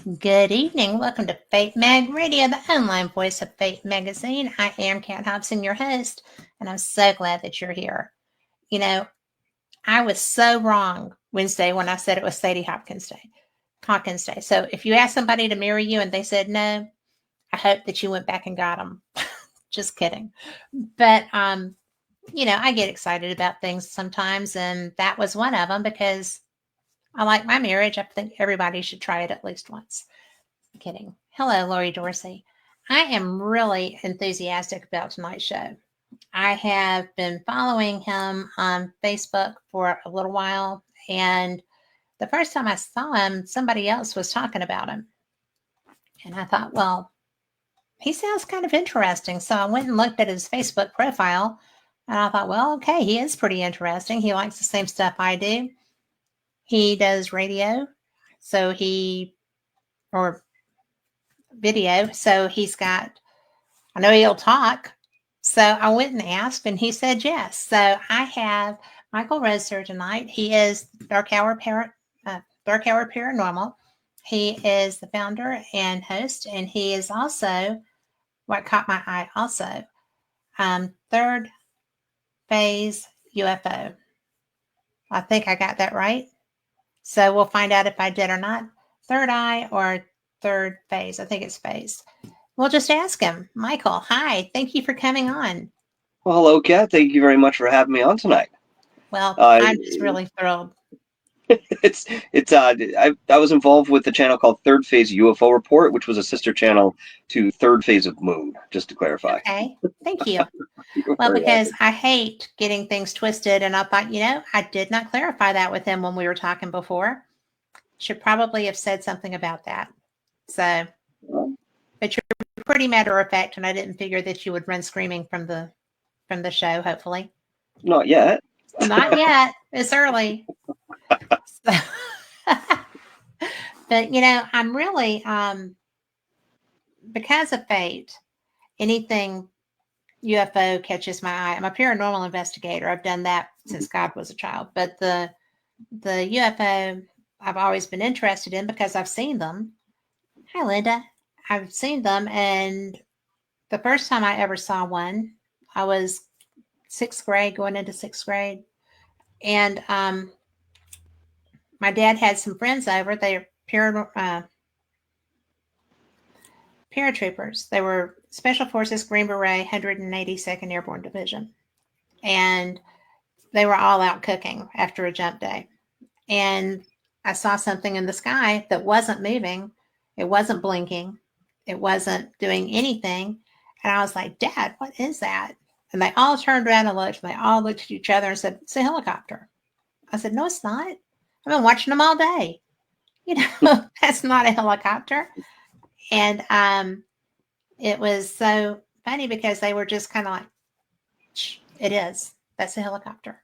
Good evening. Welcome to Fate Mag Radio, the online voice of Fate Magazine. I am Kat Hobson, your host, and I'm so glad that you're here. You know, I was so wrong Wednesday when I said it was Sadie Hawkins Day. So if you ask somebody to marry you and they said no, I hope that you went back and got them. Just kidding. But, I get excited about things sometimes, and that was one of them because I like my marriage. I think everybody should try it at least once. Kidding. Hello, Lori Dorsey. I am really enthusiastic about tonight's show. I have been following him on Facebook for a little while, and the first time I saw him, somebody else was talking about him. And I thought, well, he sounds kind of interesting. So I went and looked at his Facebook profile, and I thought, well, okay, he is pretty interesting. He likes the same stuff I do. He does radio, or video. So I know he'll talk. So I went and asked, and he said yes. So I have Michael Rose here tonight. He is Dark Hour Paranormal. He is the founder and host, and he is also what caught my eye also. Third phase UFO. I think I got that right. So we'll find out if I did or not. Third eye or third phase. I think it's phase. We'll just ask him. Michael, hi. Thank you for coming on. Well, hello, Kat. Thank you very much for having me on tonight. Well, I'm just really thrilled. I was involved with a channel called Third Phase UFO Report, which was a sister channel to Third Phase of Moon, just to clarify. Okay, thank you. Well, because I hate getting things twisted, and I thought, I did not clarify that with him when we were talking before. Should probably have said something about that. So, but you're pretty matter of fact, and I didn't figure that you would run screaming from the show. Hopefully, not yet. Not yet. It's early. So, but I'm really because of fate, anything UFO catches my eye. I'm a paranormal investigator. I've done that since God was a child. But the UFO I've always been interested in because I've seen them. Hi, Linda. I've seen them, and the first time I ever saw one, I was going into sixth grade, and my dad had some friends over. They're paratroopers. They were Special Forces Green Beret 182nd Airborne Division, and they were all out cooking after a jump day. And I saw something in the sky that wasn't moving. It wasn't blinking. It wasn't doing anything. And I was like, Dad, what is that? And they all turned around and looked, and they all looked at each other and said, it's a helicopter. I said, no, it's not. I've been watching them all day. That's not a helicopter. And it was so funny because they were just kind of like, it is. That's a helicopter.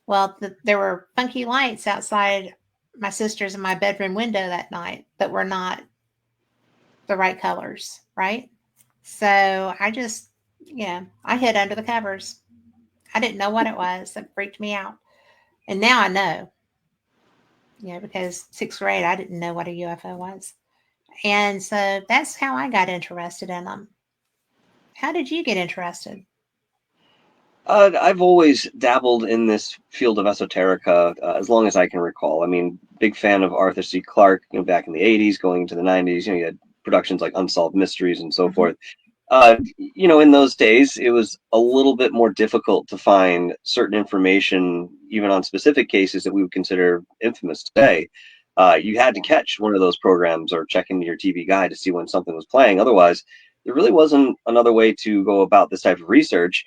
Well, there were funky lights outside my sister's and my bedroom window that night that were not the right colors, right? So I just, I hid under the covers. I didn't know what it was. It freaked me out. And now I know, because sixth grade, I didn't know what a UFO was. And so that's how I got interested in them. How did you get interested? I've always dabbled in this field of esoterica as long as I can recall. I mean, big fan of Arthur C. Clarke, back in the 80s, going into the 90s. You had productions like Unsolved Mysteries and so forth. In those days, it was a little bit more difficult to find certain information, even on specific cases that we would consider infamous today. You had to catch one of those programs or check into your TV guide to see when something was playing. Otherwise, there really wasn't another way to go about this type of research.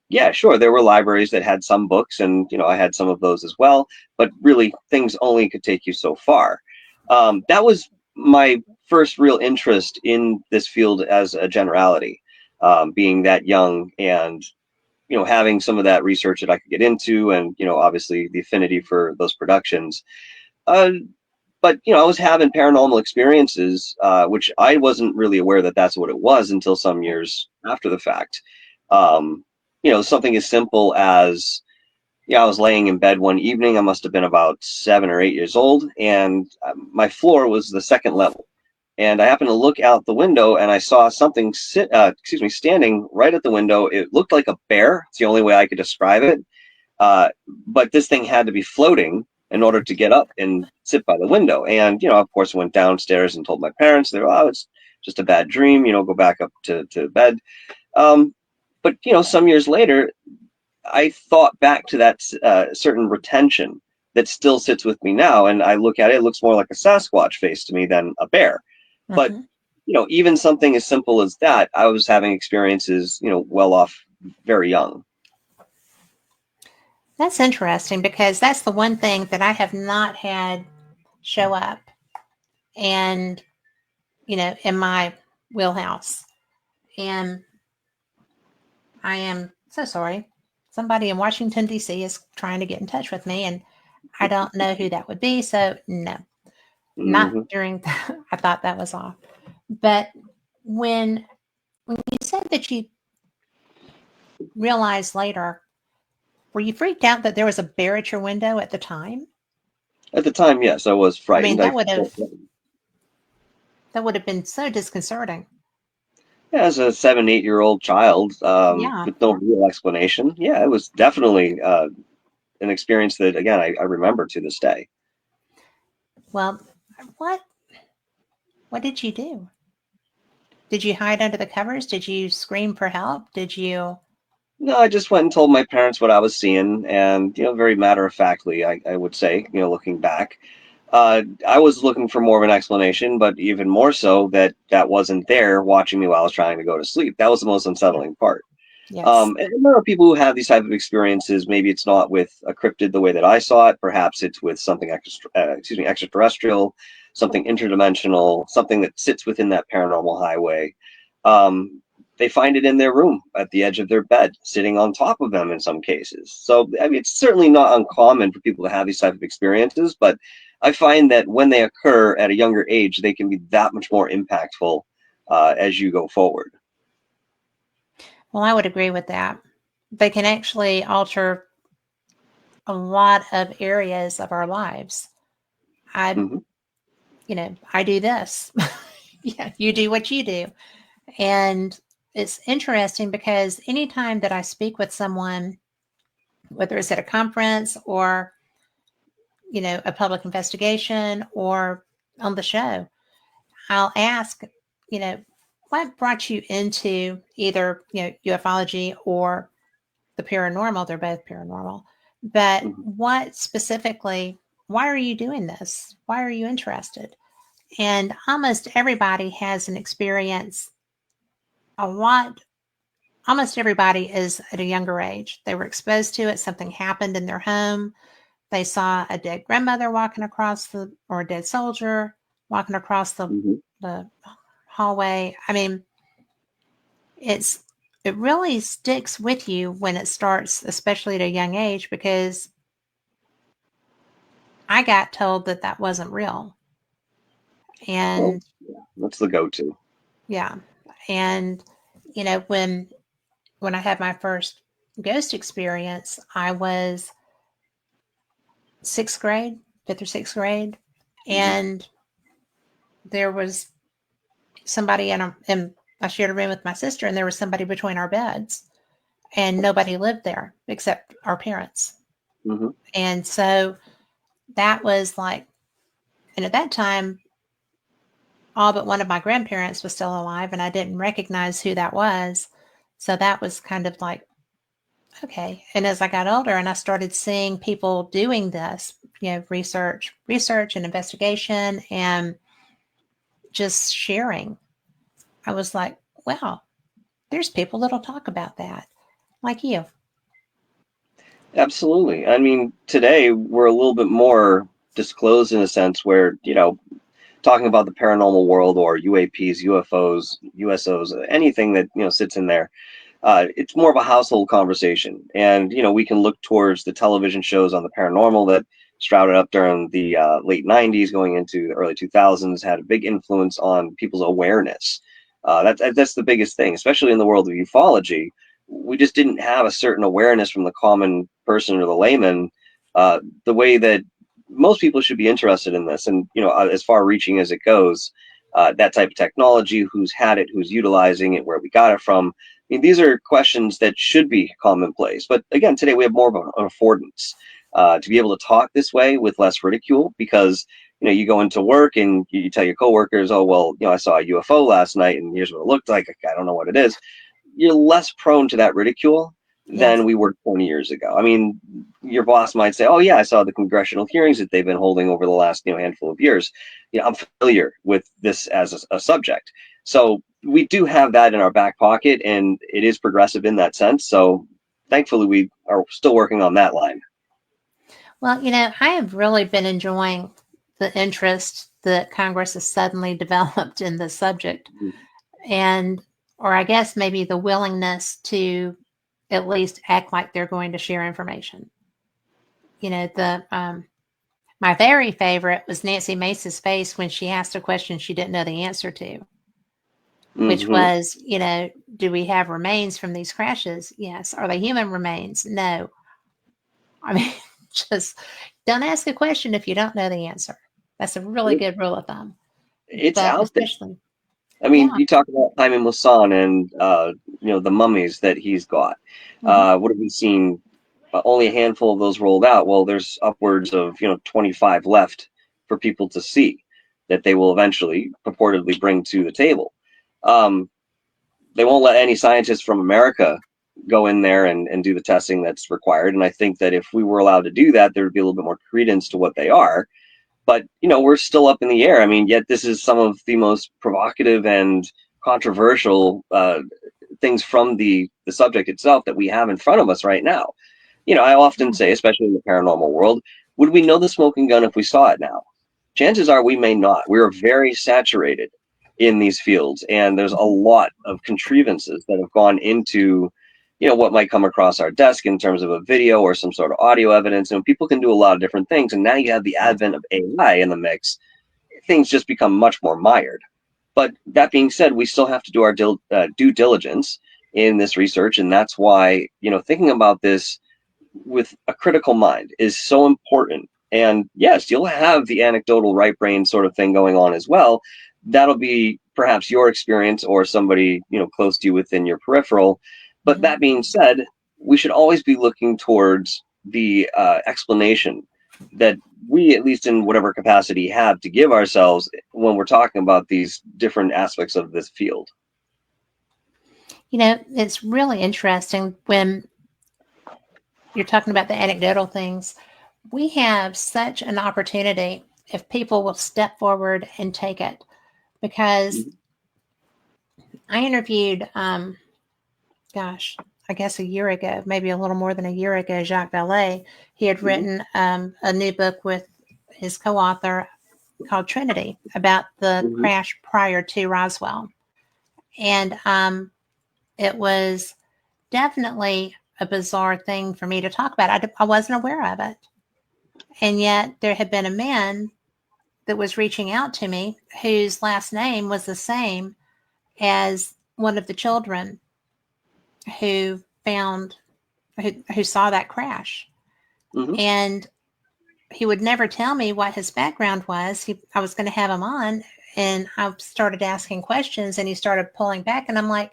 Yeah, sure, there were libraries that had some books, and I had some of those as well, but really things only could take you so far. That was my first real interest in this field as a generality, being that young and having some of that research that I could get into, and obviously the affinity for those productions. But I was having paranormal experiences, which I wasn't really aware that that's what it was until some years after the fact. Something as simple as, I was laying in bed one evening. I must have been about 7 or 8 years old, and my floor was the second level. and I happened to look out the window, and I saw something standing right at the window. It looked like a bear. It's the only way I could describe it. Uh, but this thing had to be floating in order to get up and sit by the window. And, of course, I went downstairs and told my parents. They were, oh, it's just a bad dream, go back up to bed. But, some years later, I thought back to that certain retention that still sits with me now. And I look at it, it looks more like a Sasquatch face to me than a bear. But, Mm-hmm. Even something as simple as that, I was having experiences, well off very young. That's interesting because that's the one thing that I have not had show up and, in my wheelhouse. And I am so sorry. Somebody in Washington, D.C. is trying to get in touch with me, and I don't know who that would be. So, no, not Mm-hmm. during, I thought that was off. But when you said that you realized later, were you freaked out that there was a bear at your window at the time? At the time, yes, I was I mean, frightened. that would have been so disconcerting. Yeah, as a 7, 8-year-old child, Yeah. with no real explanation, yeah, it was definitely an experience that, again, I remember to this day. Well, what what did you do? Did you hide under the covers? Did you scream for help? Did you? No, I just went and told my parents what I was seeing, and very matter of factly, I would say, looking back, I was looking for more of an explanation, but even more so that wasn't there watching me while I was trying to go to sleep. That was the most unsettling part. Yes. And there are people who have these type of experiences. Maybe it's not with a cryptid the way that I saw it. Perhaps it's with something extraterrestrial, something interdimensional, something that sits within that paranormal highway. Um, they find it in their room at the edge of their bed, sitting on top of them in some cases. So, I mean, it's certainly not uncommon for people to have these type of experiences, but I find that when they occur at a younger age, they can be that much more impactful as you go forward. Well, I would agree with that. They can actually alter a lot of areas of our lives. I, Hmm. I do this. Yeah, you do what you do. And it's interesting because anytime that I speak with someone, whether it's at a conference or, a public investigation or on the show, I'll ask, you know, what brought you into either, ufology or the paranormal? They're both paranormal. But Hmm. what specifically, why are you doing this? Why are you interested? And almost everybody has an experience. A lot, almost everybody is at a younger age. They were exposed to it. Something happened in their home. They saw a dead grandmother walking across or a dead soldier walking across Hmm. the hallway. I mean, it's, it really sticks with you when it starts, especially at a young age, because I got told that that wasn't real. Well, And yeah, that's the go-to. yeah. And, when I had my first ghost experience, I was sixth grade, fifth or sixth grade. Hmm. And there was somebody and I shared a room with my sister, and there was somebody between our beds, and nobody lived there except our parents. Hmm. And so that was like, and at that time, all but one of my grandparents was still alive, and I didn't recognize who that was. So that was kind of like, okay. And as I got older and I started seeing people doing this, research and investigation and just sharing, I was like, wow, there's people that'll talk about that, like you. Absolutely. I mean, today we're a little bit more disclosed in a sense where, talking about the paranormal world or UAPs, UFOs, USOs, anything that, sits in there, it's more of a household conversation. And, we can look towards the television shows on the paranormal that sprouted up during the late 90s, going into the early 2000s, had a big influence on people's awareness. That's the biggest thing, especially in the world of ufology. We just didn't have a certain awareness from the common person or the layman, the way that most people should be interested in this. And, as far reaching as it goes, that type of technology, who's had it, who's utilizing it, where we got it from. I mean, these are questions that should be commonplace. But again, today we have more of an affordance to be able to talk this way with less ridicule, because you go into work and you tell your coworkers, oh, well, I saw a UFO last night and here's what it looked like. I don't know what it is. You're less prone to that ridicule than Yes. we were 20 years ago. I mean, your boss might say, oh, yeah, I saw the congressional hearings that they've been holding over the last handful of years. I'm familiar with this as a subject. So we do have that in our back pocket, and it is progressive in that sense. So thankfully, we are still working on that line. Well, I have really been enjoying the interest that Congress has suddenly developed in this subject. And, or I guess maybe the willingness to at least act like they're going to share information. My very favorite was Nancy Mace's face when she asked a question she didn't know the answer to, which was, do we have remains from these crashes? Yes. Are they human remains? No. I mean, just don't ask a question if you don't know the answer. That's a really good rule of thumb. It's But out there. especially, I mean, you talk about Jaime Maussan and the mummies that he's got. What have we seen? Only a handful of those rolled out. Well, there's upwards of 25 left for people to see that they will eventually purportedly bring to the table. They won't let any scientists from America go in there and do the testing that's required. And I think that if we were allowed to do that, there would be a little bit more credence to what they are. But we're still up in the air. I mean, yet this is some of the most provocative and controversial things from the subject itself that we have in front of us right now. I often say, especially in the paranormal world, would we know the smoking gun if we saw it now? Chances are we may not. We are very saturated in these fields, and there's a lot of contrivances that have gone into what might come across our desk in terms of a video or some sort of audio evidence. And people can do a lot of different things, and now you have the advent of AI in the mix. Things just become much more mired. But that being said, we still have to do our due diligence in this research, and that's why thinking about this with a critical mind is so important. And yes, you'll have the anecdotal right brain sort of thing going on as well. That'll be perhaps your experience or somebody close to you within your peripheral. But that being said, we should always be looking towards the explanation that we, at least in whatever capacity, have to give ourselves when we're talking about these different aspects of this field. It's really interesting when you're talking about the anecdotal things. We have such an opportunity if people will step forward and take it, because I interviewed, I guess a year ago, maybe a little more than a year ago, Jacques Vallée. He had written a new book with his co-author called Trinity about the crash prior to Roswell. And it was definitely a bizarre thing for me to talk about. I wasn't aware of it. And yet there had been a man that was reaching out to me whose last name was the same as one of the children who saw that crash. And he would never tell me what his background was. I was going to have him on, and I started asking questions, and he started pulling back, and I'm like,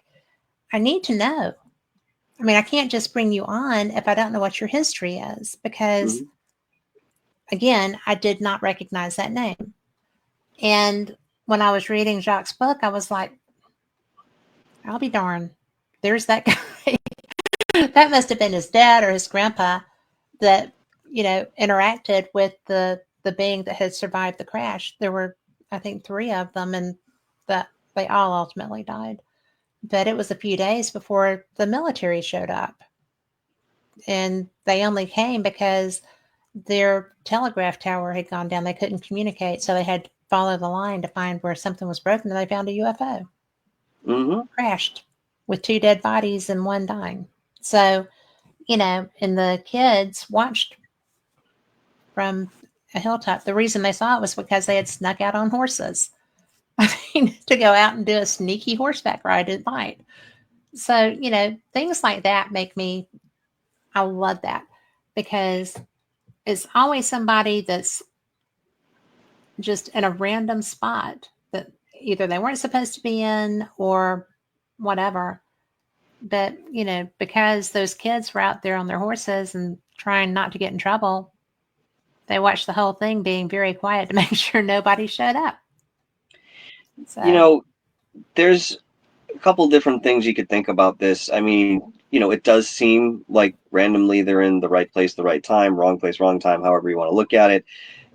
I need to know. I mean, I can't just bring you on if I don't know what your history is, because again, I did not recognize that name. And when I was reading Jacques' book, I was like, I'll be darned. There's that guy. That must have been his dad or his grandpa that, interacted with the being that had survived the crash. There were, I think, 3 of them, and that they all ultimately died. But it was a few days before the military showed up. And they only came because their telegraph tower had gone down. They couldn't communicate, so they had to follow the line to find where something was broken, and they found a UFO. Crashed with 2 dead bodies and 1 dying. So, and the kids watched from a hilltop. The reason they saw it was because they had snuck out on horses. I mean, to go out and do a sneaky horseback ride at night. So, things like that I love that, because it's always somebody that's just in a random spot that either they weren't supposed to be in or whatever. But, because those kids were out there on their horses and trying not to get in trouble, they watched the whole thing being very quiet to make sure nobody showed up. So, There's a couple different things you could think about this. I mean, it does seem like randomly they're in the right place, the right time, wrong place, wrong time, however you want to look at it.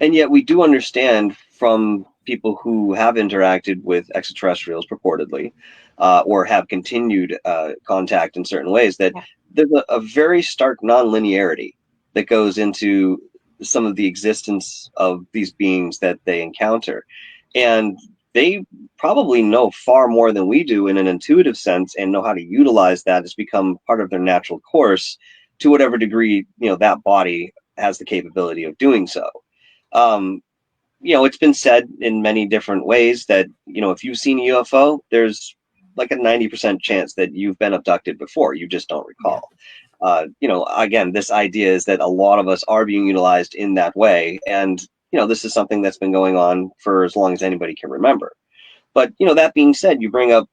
And yet we do understand from people who have interacted with extraterrestrials purportedly, or have continued contact in certain ways, that yeah. there's a very stark nonlinearity that goes into some of the existence of these beings that they encounter. And they probably know far more than we do in an intuitive sense and know how to utilize that as become part of their natural course to whatever degree, that body has the capability of doing so. Um, it's been said in many different ways that, if you've seen a UFO, there's like a 90% chance that you've been abducted before. You just don't recall. Again, this idea is that a lot of us are being utilized in that way. And, this is something that's been going on for as long as anybody can remember. But, that being said, you bring up,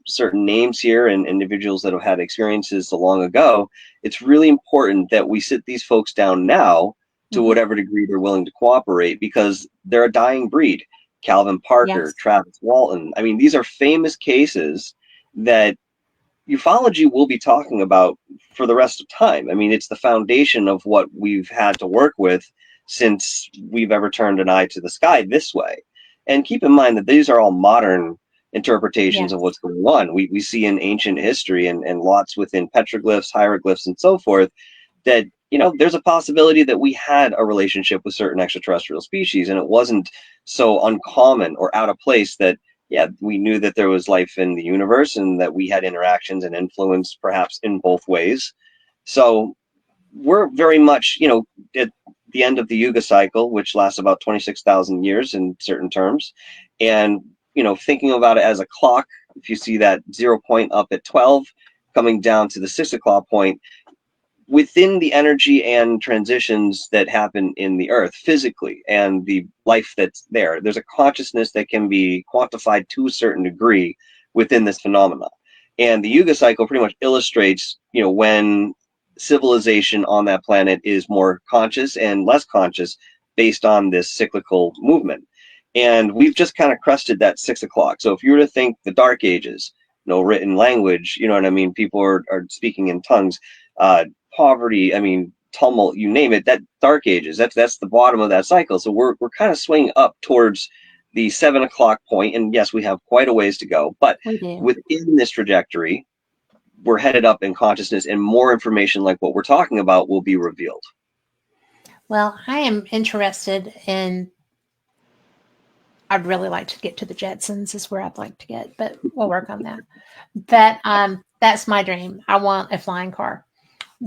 certain names here and individuals that have had experiences so long ago. It's really important that we sit these folks down now to whatever degree they're willing to cooperate, because they're a dying breed. Calvin Parker, Yes. Travis Walton. I mean, these are famous cases that ufology will be talking about for the rest of time. I mean, it's the foundation of what we've had to work with since we've ever turned an eye to the sky this way. And keep in mind that these are all modern interpretations Yes. of what's going on. We see in ancient history and lots within petroglyphs, hieroglyphs, and so forth that, there's a possibility that we had a relationship with certain extraterrestrial species, and it wasn't so uncommon or out of place that, yeah, we knew that there was life in the universe and that we had interactions and influence perhaps in both ways. So we're very much, at the end of the Yuga cycle, which lasts about 26,000 years in certain terms. And, thinking about it as a clock, if you see that 0 point up at 12, coming down to the 6 o'clock point, within the energy and transitions that happen in the earth physically and the life that's there's a consciousness that can be quantified to a certain degree within this phenomena. And the Yuga cycle pretty much illustrates, when civilization on that planet is more conscious and less conscious based on this cyclical movement. And we've just kind of crested that 6 o'clock. So if you were to think the Dark Ages, no written language, you know what I mean? People are speaking in tongues, poverty, I mean, tumult, you name it, that Dark Ages, that's the bottom of that cycle. So we're kind of swinging up towards the 7 o'clock point. And yes, we have quite a ways to go, but within this trajectory, we're headed up in consciousness, and more information like what we're talking about will be revealed. Well, I am interested in, I'd really like to get to the Jetsons is where I'd like to get, but we'll work on that. But that's my dream. I want a flying car,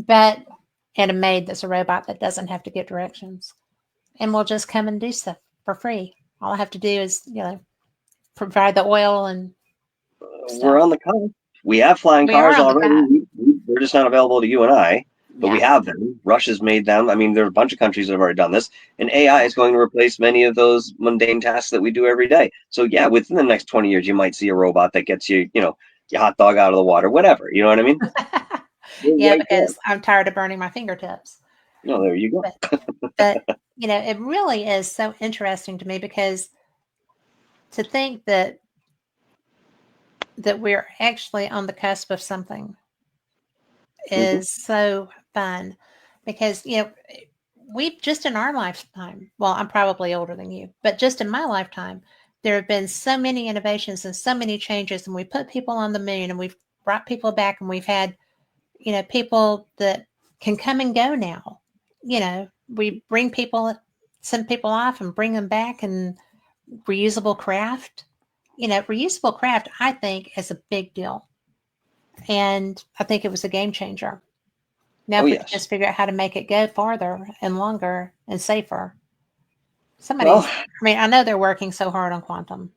and a maid that's a robot that doesn't have to get directions, and will just come and do stuff for free. All I have to do is, provide the oil and stuff. We're on the cusp. We have flying cars already. They're just not available to you and I, but we have them. Russia's made them. I mean, there are a bunch of countries that have already done this, and AI is going to replace many of those mundane tasks that we do every day. So yeah, within the next 20 years, you might see a robot that gets you, your hot dog out of the water, whatever. You know what I mean? Yeah, because I'm tired of burning my fingertips. No, there you go. But it really is so interesting to me, because to think that we're actually on the cusp of something is so fun, because we've just in our lifetime, well, I'm probably older than you, but just in my lifetime, there have been so many innovations and so many changes, and we put people on the moon, and we've brought people back, and we've had people that can come and go now. We send people off and bring them back, and reusable craft. Reusable craft, I think, is a big deal. And I think it was a game changer. Now, if we could just figure out how to make it go farther and longer and safer. I know they're working so hard on quantum.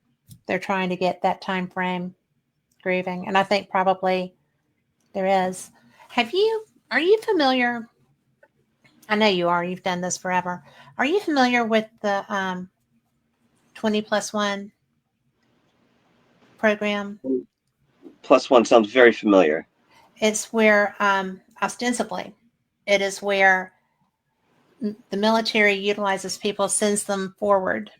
They're trying to get that time frame grooving. And I think probably there is. Are you familiar? I know you are. You've done this forever. Are you familiar with the 20+1? program? +1 sounds very familiar. It's where, ostensibly, it is where the military utilizes people, sends them forward.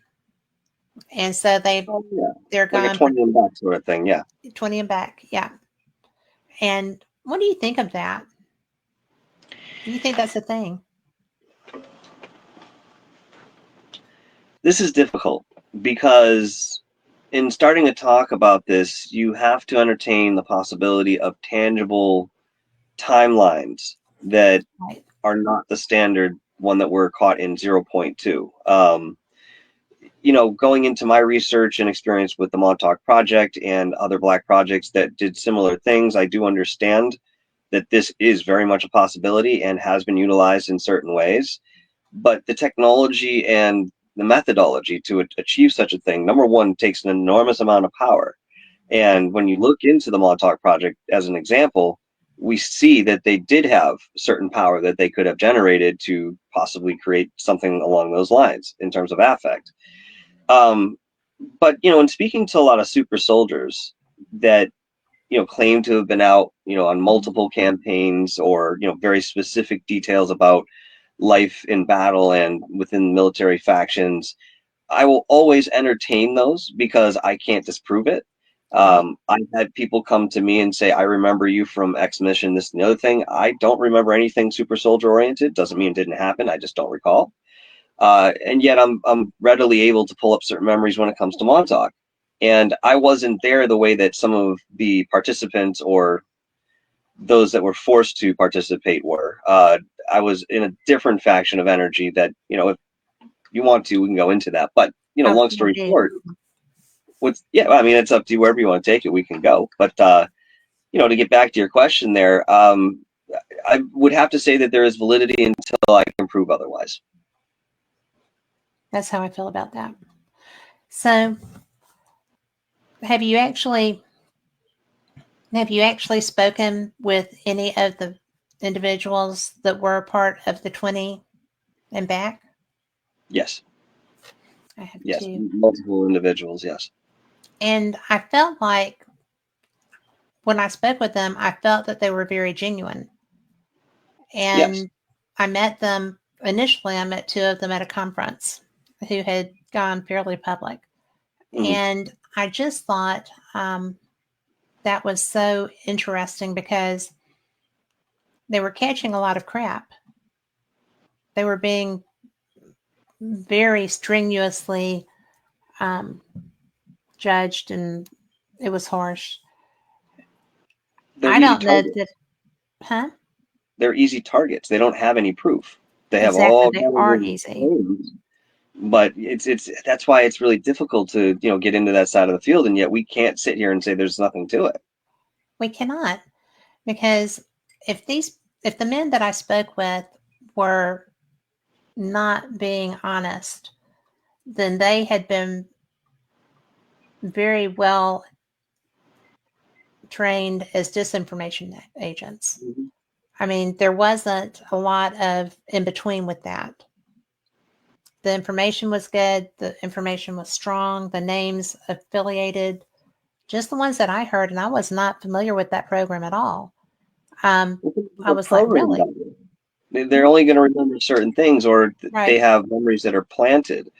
And so Oh, yeah. they're Like a gone 20 and back sort of thing. Yeah. 20 and back. Yeah. And what do you think of that? Do you think that's a thing? This is difficult because in starting to talk about this, you have to entertain the possibility of tangible timelines that Right. are not the standard one that we're caught in 0.2. Going into my research and experience with the Montauk Project and other Black projects that did similar things, I do understand that this is very much a possibility and has been utilized in certain ways. But the technology and the methodology to achieve such a thing, number one, takes an enormous amount of power. And when you look into the Montauk Project as an example, we see that they did have certain power that they could have generated to possibly create something along those lines in terms of affect. But in speaking to a lot of super soldiers that claim to have been out on multiple campaigns or very specific details about life in battle and within military factions, I will always entertain those because I can't disprove it. I've had people come to me and say, I remember you from X mission, this and the other thing. I don't remember anything super soldier oriented. Doesn't mean it didn't happen. I just don't recall. And yet I'm readily able to pull up certain memories when it comes to Montauk. And I wasn't there the way that some of the participants or those that were forced to participate were. I was in a different faction of energy that, if you want to, we can go into that. But, long story short, I mean, it's up to you wherever you want to take it, we can go. But, to get back to your question there, I would have to say that there is validity until I can prove otherwise. That's how I feel about that. So, have you actually spoken with any of the individuals that were part of the 20 and back? Yes. I have Yes. two. Multiple individuals. Yes. And I felt like when I spoke with them, I felt that they were very genuine. And yes. I met them initially. I met two of them at a conference who had gone fairly public. Mm-hmm. And I just thought that was so interesting because they were catching a lot of crap. They were being very strenuously judged, and it was harsh. I don't know that, huh? They're easy targets. They don't have any proof. They have exactly. all they are easy. Claims, but it's that's why it's really difficult to get into that side of the field, and yet we can't sit here and say there's nothing to it. We cannot, because if the men that I spoke with were not being honest, then they had been very well trained as disinformation agents. Mm-hmm. I mean, there wasn't a lot of in between with that. The information was good. The information was strong. The names affiliated, just the ones that I heard, and I was not familiar with that program at all. I was like, really? They're only going to remember certain things, or they have memories that are planted.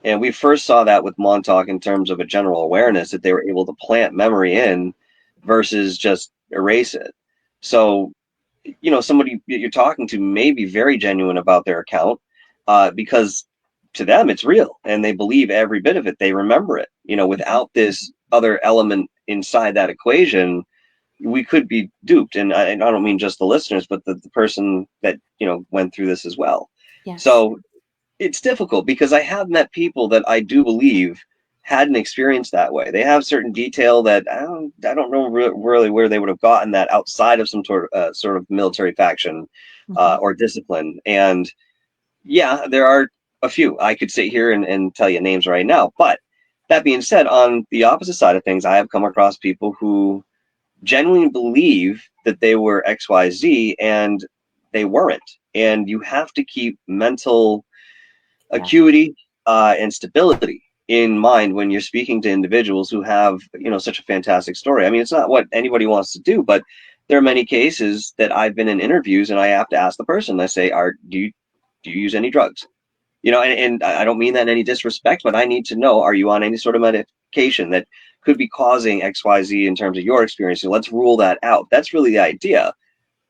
And we first saw that with Montauk in terms of a general awareness that they were able to plant memory in versus just erase it. So, somebody you're talking to may be very genuine about their account because to them it's real and they believe every bit of it. They remember it. Without this other element inside that equation, we could be duped. And I don't mean just the listeners, but the person that, went through this as well. Yes. So it's difficult because I have met people that I do believe had an experience that way. They have certain detail that I don't know really where they would have gotten that outside of some sort of military faction or discipline. And yeah, there are a few. I could sit here and tell you names right now. But that being said, on the opposite side of things, I have come across people who genuinely believe that they were XYZ and they weren't. And you have to keep mental acuity and stability in mind when you're speaking to individuals who have, such a fantastic story. I mean, it's not what anybody wants to do, but there are many cases that I've been in interviews and I have to ask the person, I say, do you use any drugs? And I don't mean that in any disrespect, but I need to know, are you on any sort of medication that could be causing XYZ in terms of your experience? So let's rule that out. That's really the idea.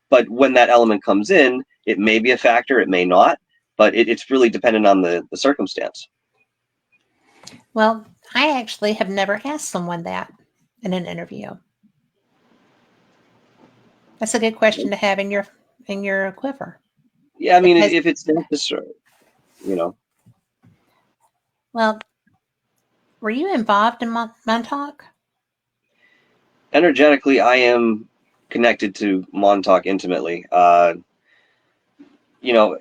But when that element comes in, it may be a factor, it may not, but it's really dependent on the circumstance. Well, I actually have never asked someone that in an interview. That's a good question to have in your quiver. Yeah, I mean, Because, if it's necessary. well, were you involved in Montauk? Energetically, I am connected to Montauk intimately. You know,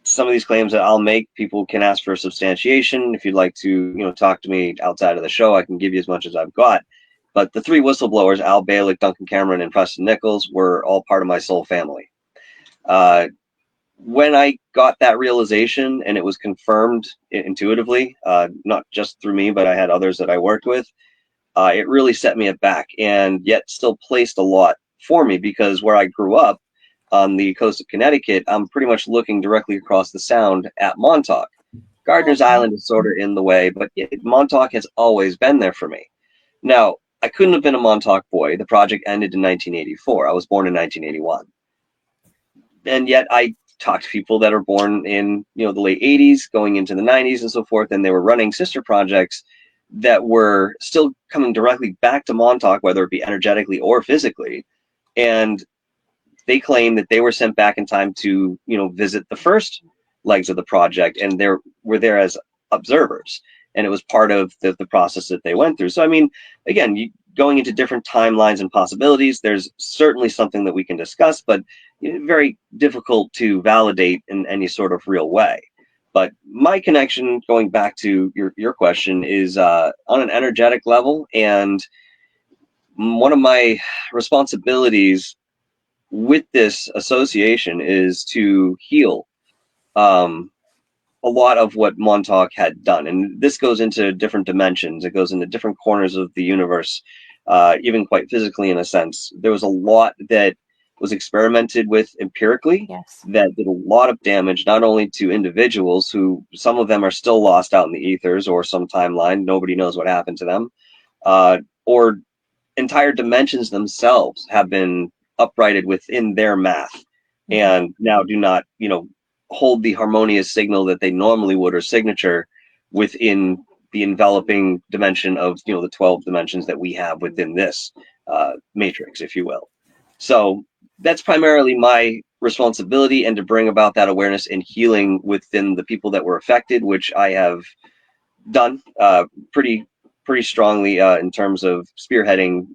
some of these claims that I'll make, people can ask for a substantiation. If you'd like to, talk to me outside of the show, I can give you as much as I've got. But the three whistleblowers, Al Balick, Duncan Cameron, and Preston Nichols, were all part of my soul family. When I got that realization and it was confirmed intuitively, not just through me, but I had others that I worked with, it really set me aback, and yet still placed a lot for me, because where I grew up on the coast of Connecticut, I'm pretty much looking directly across the Sound at Montauk. Gardner's Okay. Island is sort of in the way, but Montauk has always been there for me. Now, I couldn't have been a Montauk boy. The project ended in 1984. I was born in 1981. And yet I talked to people that are born in, the late 80s, going into the 90s and so forth, and they were running sister projects that were still coming directly back to Montauk, whether it be energetically or physically. And they claim that they were sent back in time to, visit the first legs of the project, and they were there as observers. And it was part of the process that they went through. So, I mean, again, going into different timelines and possibilities, there's certainly something that we can discuss, but very difficult to validate in any sort of real way. But my connection, going back to your question, is on an energetic level. And one of my responsibilities with this association is to heal a lot of what Montauk had done. And this goes into different dimensions. It goes into different corners of the universe, even quite physically in a sense. There was a lot that was experimented with empirically Yes. that did a lot of damage, not only to individuals who, some of them are still lost out in the ethers or some timeline, nobody knows what happened to them, or entire dimensions themselves have been uprighted within their math and now do not, hold the harmonious signal that they normally would, or signature, within the enveloping dimension of, the 12 dimensions that we have within this matrix, if you will. So that's primarily my responsibility, and to bring about that awareness and healing within the people that were affected, which I have done pretty strongly in terms of spearheading,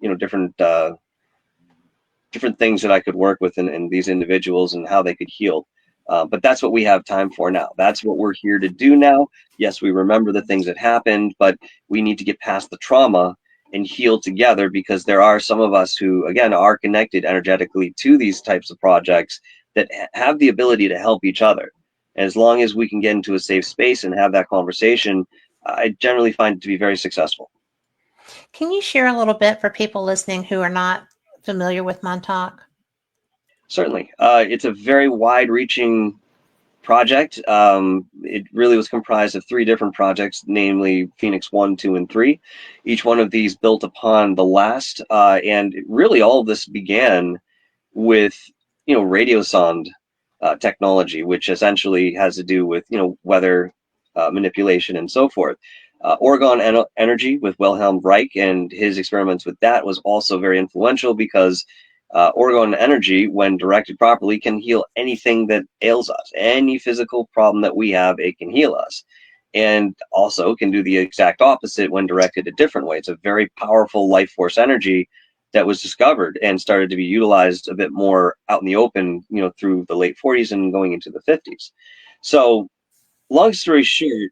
different things that I could work with in these individuals and how they could heal. But that's what we have time for now. That's what we're here to do now. Yes, we remember the things that happened, but we need to get past the trauma and heal together, because there are some of us who, again, are connected energetically to these types of projects that have the ability to help each other. And as long as we can get into a safe space and have that conversation, I generally find it to be very successful. Can you share a little bit for people listening who are not familiar with Montauk? Certainly. It's a very wide-reaching project. It really was comprised of three different projects, namely Phoenix 1, 2, and 3. Each one of these built upon the last, and really all of this began with, radiosonde technology, which essentially has to do with, weather manipulation and so forth. Orgone energy with Wilhelm Reich and his experiments with that was also very influential, because orgone energy, when directed properly, can heal anything that ails us. Any physical problem that we have, it can heal us. And also can do the exact opposite when directed a different way. It's a very powerful life force energy that was discovered and started to be utilized a bit more out in the open, through the late 40s and going into the 50s. So, long story short,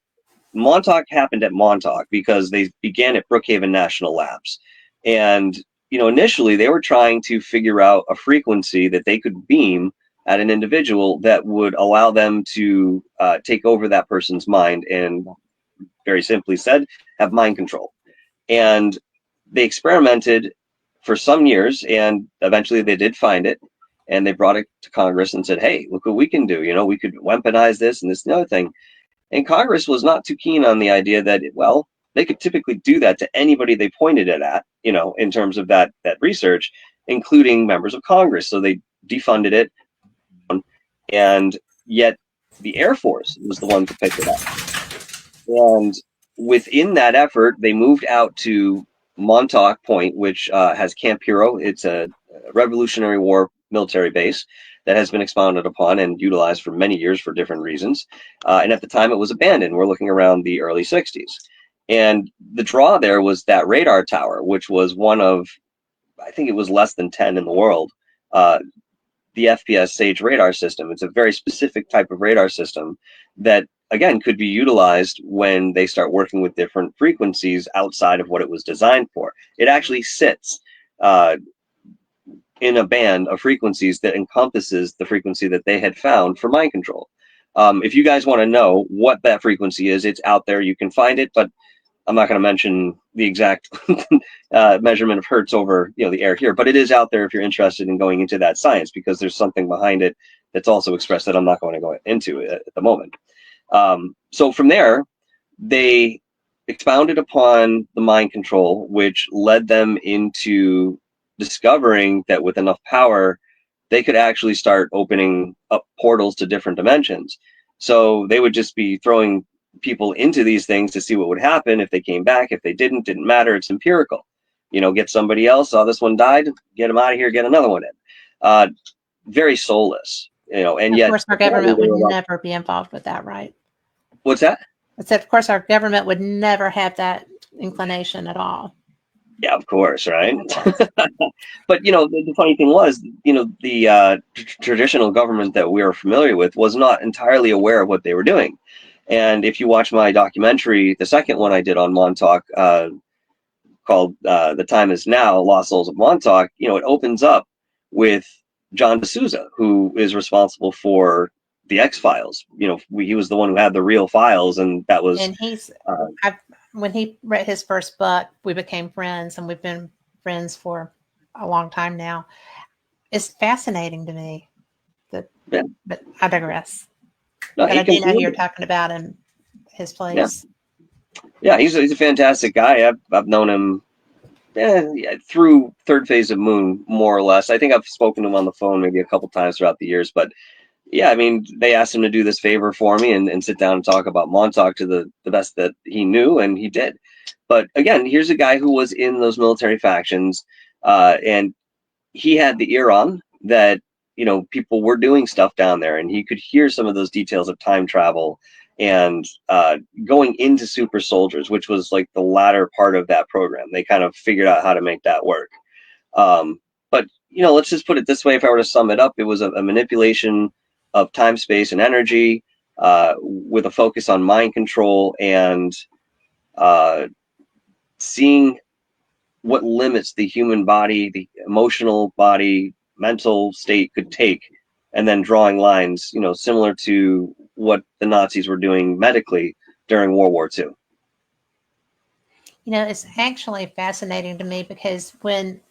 Montauk happened at Montauk because they began at Brookhaven National Labs. And, initially they were trying to figure out a frequency that they could beam at an individual that would allow them to take over that person's mind and very simply said, have mind control. And they experimented for some years, and eventually they did find it, and they brought it to Congress and said, hey, look what we can do. We could weaponize this and this and the other thing. And Congress was not too keen on the idea that, well, they could typically do that to anybody they pointed it at, in terms of that research, including members of Congress. So they defunded it, and yet the Air Force was the one to pick it up. And within that effort, they moved out to Montauk Point, which has Camp Hero. It's a Revolutionary War military base that has been expounded upon and utilized for many years for different reasons. And at the time, it was abandoned. We're looking around the early 60s. And the draw there was that radar tower, which was one of, I think it was less than 10 in the world, the FPS Sage radar system. It's a very specific type of radar system that, again, could be utilized when they start working with different frequencies outside of what it was designed for. It actually sits in a band of frequencies that encompasses the frequency that they had found for mind control. If you guys want to know what that frequency is, it's out there. You can find it, but I'm not going to mention the exact measurement of hertz over the air here, but it is out there if you're interested in going into that science, because there's something behind it that's also expressed that I'm not going to go into at the moment. So from there, they expounded upon the mind control, which led them into discovering that with enough power, they could actually start opening up portals to different dimensions. So they would just be throwing people into these things to see what would happen. If they came back, if they didn't matter. It's empirical. Get somebody else. Oh, this one died. Get them out of here. Get another one in. Very soulless. And yet, of course, our government would never be involved with that, right? What's that? I said, of course, our government would never have that inclination at all. Yeah, of course, right? But the funny thing was, the traditional government that we are familiar with was not entirely aware of what they were doing. And if you watch my documentary, the second one I did on Montauk, called "The Time Is Now: Lost Souls of Montauk," it opens up with John D'Souza, who is responsible for the X-Files. He was the one who had the real files, and that was. And he's when he read his first book, we became friends, and we've been friends for a long time now. It's fascinating to me. But I digress. No, but I do know who you're talking about in his place. Yeah, he's a fantastic guy. I've known him through Third Phase of Moon, more or less. I think I've spoken to him on the phone maybe a couple times throughout the years, but yeah, I mean, they asked him to do this favor for me and sit down and talk about Montauk to the best that he knew, and he did. But again, here's a guy who was in those military factions, and he had the ear on that, people were doing stuff down there, and he could hear some of those details of time travel and going into super soldiers, which was like the latter part of that program. They kind of figured out how to make that work. But, let's just put it this way. If I were to sum it up, it was a manipulation of time, space, and energy, with a focus on mind control and seeing what limits the human body, the emotional body, mental state could take, and then drawing lines, similar to what the Nazis were doing medically during World War II. It's actually fascinating to me because when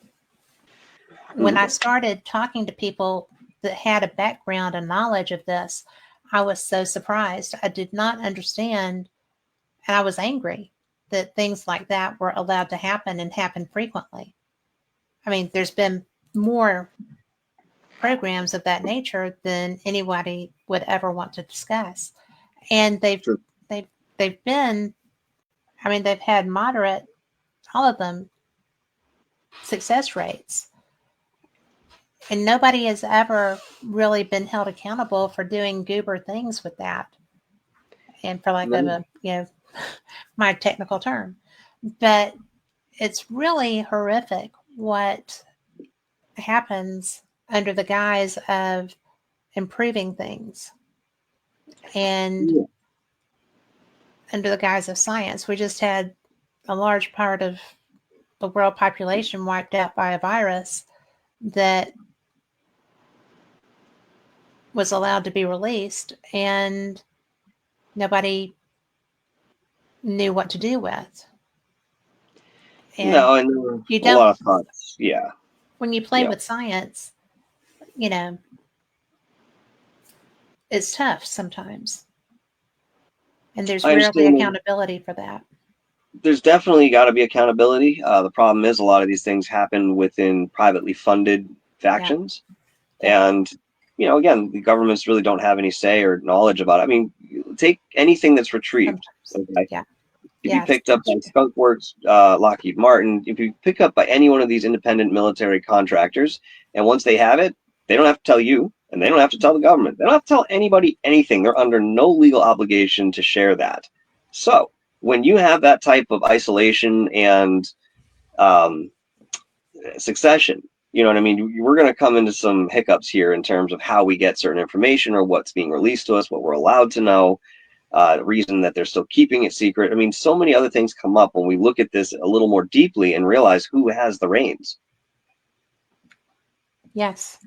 I started talking to people that had a background and knowledge of this, I was so surprised. I did not understand, and I was angry that things like that were allowed to happen and happen frequently. I mean, there's been more programs of that nature than anybody would ever want to discuss. And they've been, I mean, they've had moderate, all of them, success rates. And nobody has ever really been held accountable for doing goober things with that. And for lack of a, my technical term. But it's really horrific what happens under the guise of improving things and under the guise of science. We just had a large part of the world population wiped out by a virus that was allowed to be released, and nobody knew what to do with. And No, and there were you a lot don't, of thoughts. Yeah, when you play yeah. with science, you know, it's tough sometimes. And there's I rarely understand. accountability for that. There's definitely got to be accountability. The problem is a lot of these things happen within privately funded Yeah. factions, Yeah. and again, the governments really don't have any say or knowledge about it. I mean, take anything that's retrieved. Sometimes. Okay, Yeah. if you Yes. picked up by Skunk Works, Lockheed Martin, if you pick up by any one of these independent military contractors, and once they have it, they don't have to tell you, and they don't have to tell the government. They don't have to tell anybody anything. They're under no legal obligation to share that. So when you have that type of isolation and um, succession, you know what I mean? We're going to come into some hiccups here in terms of how we get certain information or what's being released to us, what we're allowed to know, the reason that they're still keeping it secret. I mean, so many other things come up when we look at this a little more deeply and realize who has the reins. Yes.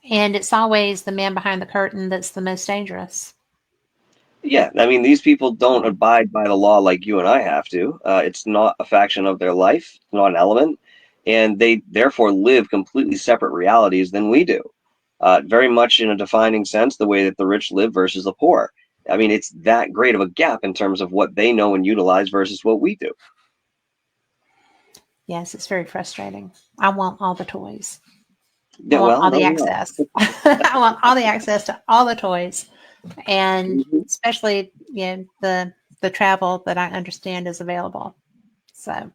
And it's always the man behind the curtain that's the most dangerous. Yeah, I mean, these people don't abide by the law like you and I have to. It's not a faction of their life, it's not an element, and they therefore live completely separate realities than we do. Very much in a defining sense, the way that the rich live versus the poor. I mean, it's that great of a gap in terms of what they know and utilize versus what we do. Yes, it's very frustrating. I want all the toys. I Yeah, want well, all no, the no. access. I want all the access to all the toys, and Mhm. especially the travel that I understand is available. So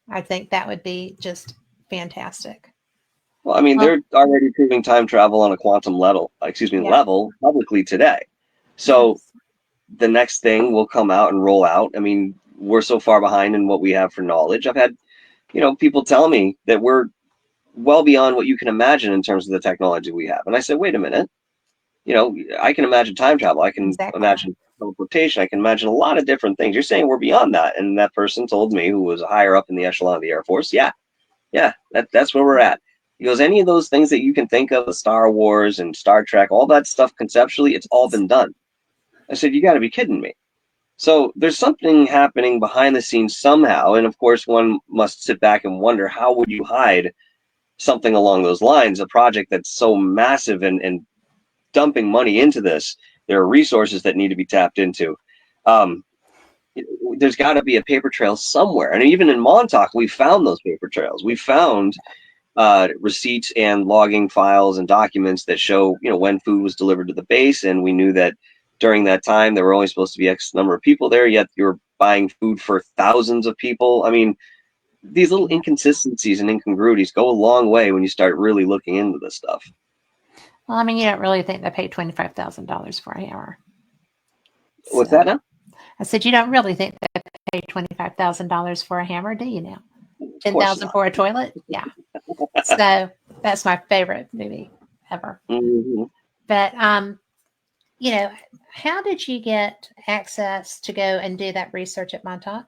I think that would be just fantastic. Well, I mean, Well, they're already proving time travel on a quantum yeah, level publicly today. So yes, the next thing will come out and roll out. I mean, we're so far behind in what we have for knowledge. I've had, people tell me that we're well beyond what you can imagine in terms of the technology we have. And I said, wait a minute, I can imagine time travel. I can exactly. imagine teleportation. I can imagine a lot of different things. You're saying we're beyond that. And that person told me, who was higher up in the echelon of the Air Force, yeah, that's where we're at. He goes, any of those things that you can think of, the Star Wars and Star Trek, all that stuff conceptually, it's all been done. I said, you got to be kidding me. So there's something happening behind the scenes somehow. And of course, one must sit back and wonder, how would you hide something along those lines? A project that's so massive and dumping money into this, there are resources that need to be tapped into. Um, there's got to be a paper trail somewhere. And even in Montauk, we found those paper trails. We found receipts and logging files and documents that show, when food was delivered to the base, and we knew that during that time there were only supposed to be X number of people there, yet you're buying food for thousands of people. I mean, these little inconsistencies and incongruities go a long way when you start really looking into this stuff. Well, I mean, you don't really think they paid $25,000 for a hammer. What's that So now? I said, you don't really think they paid $25,000 for a hammer, do you now? Of course 10,000 not. for a toilet? Yeah. So that's my favorite movie ever. Mm-hmm. But how did you get access to go and do that research at Montauk?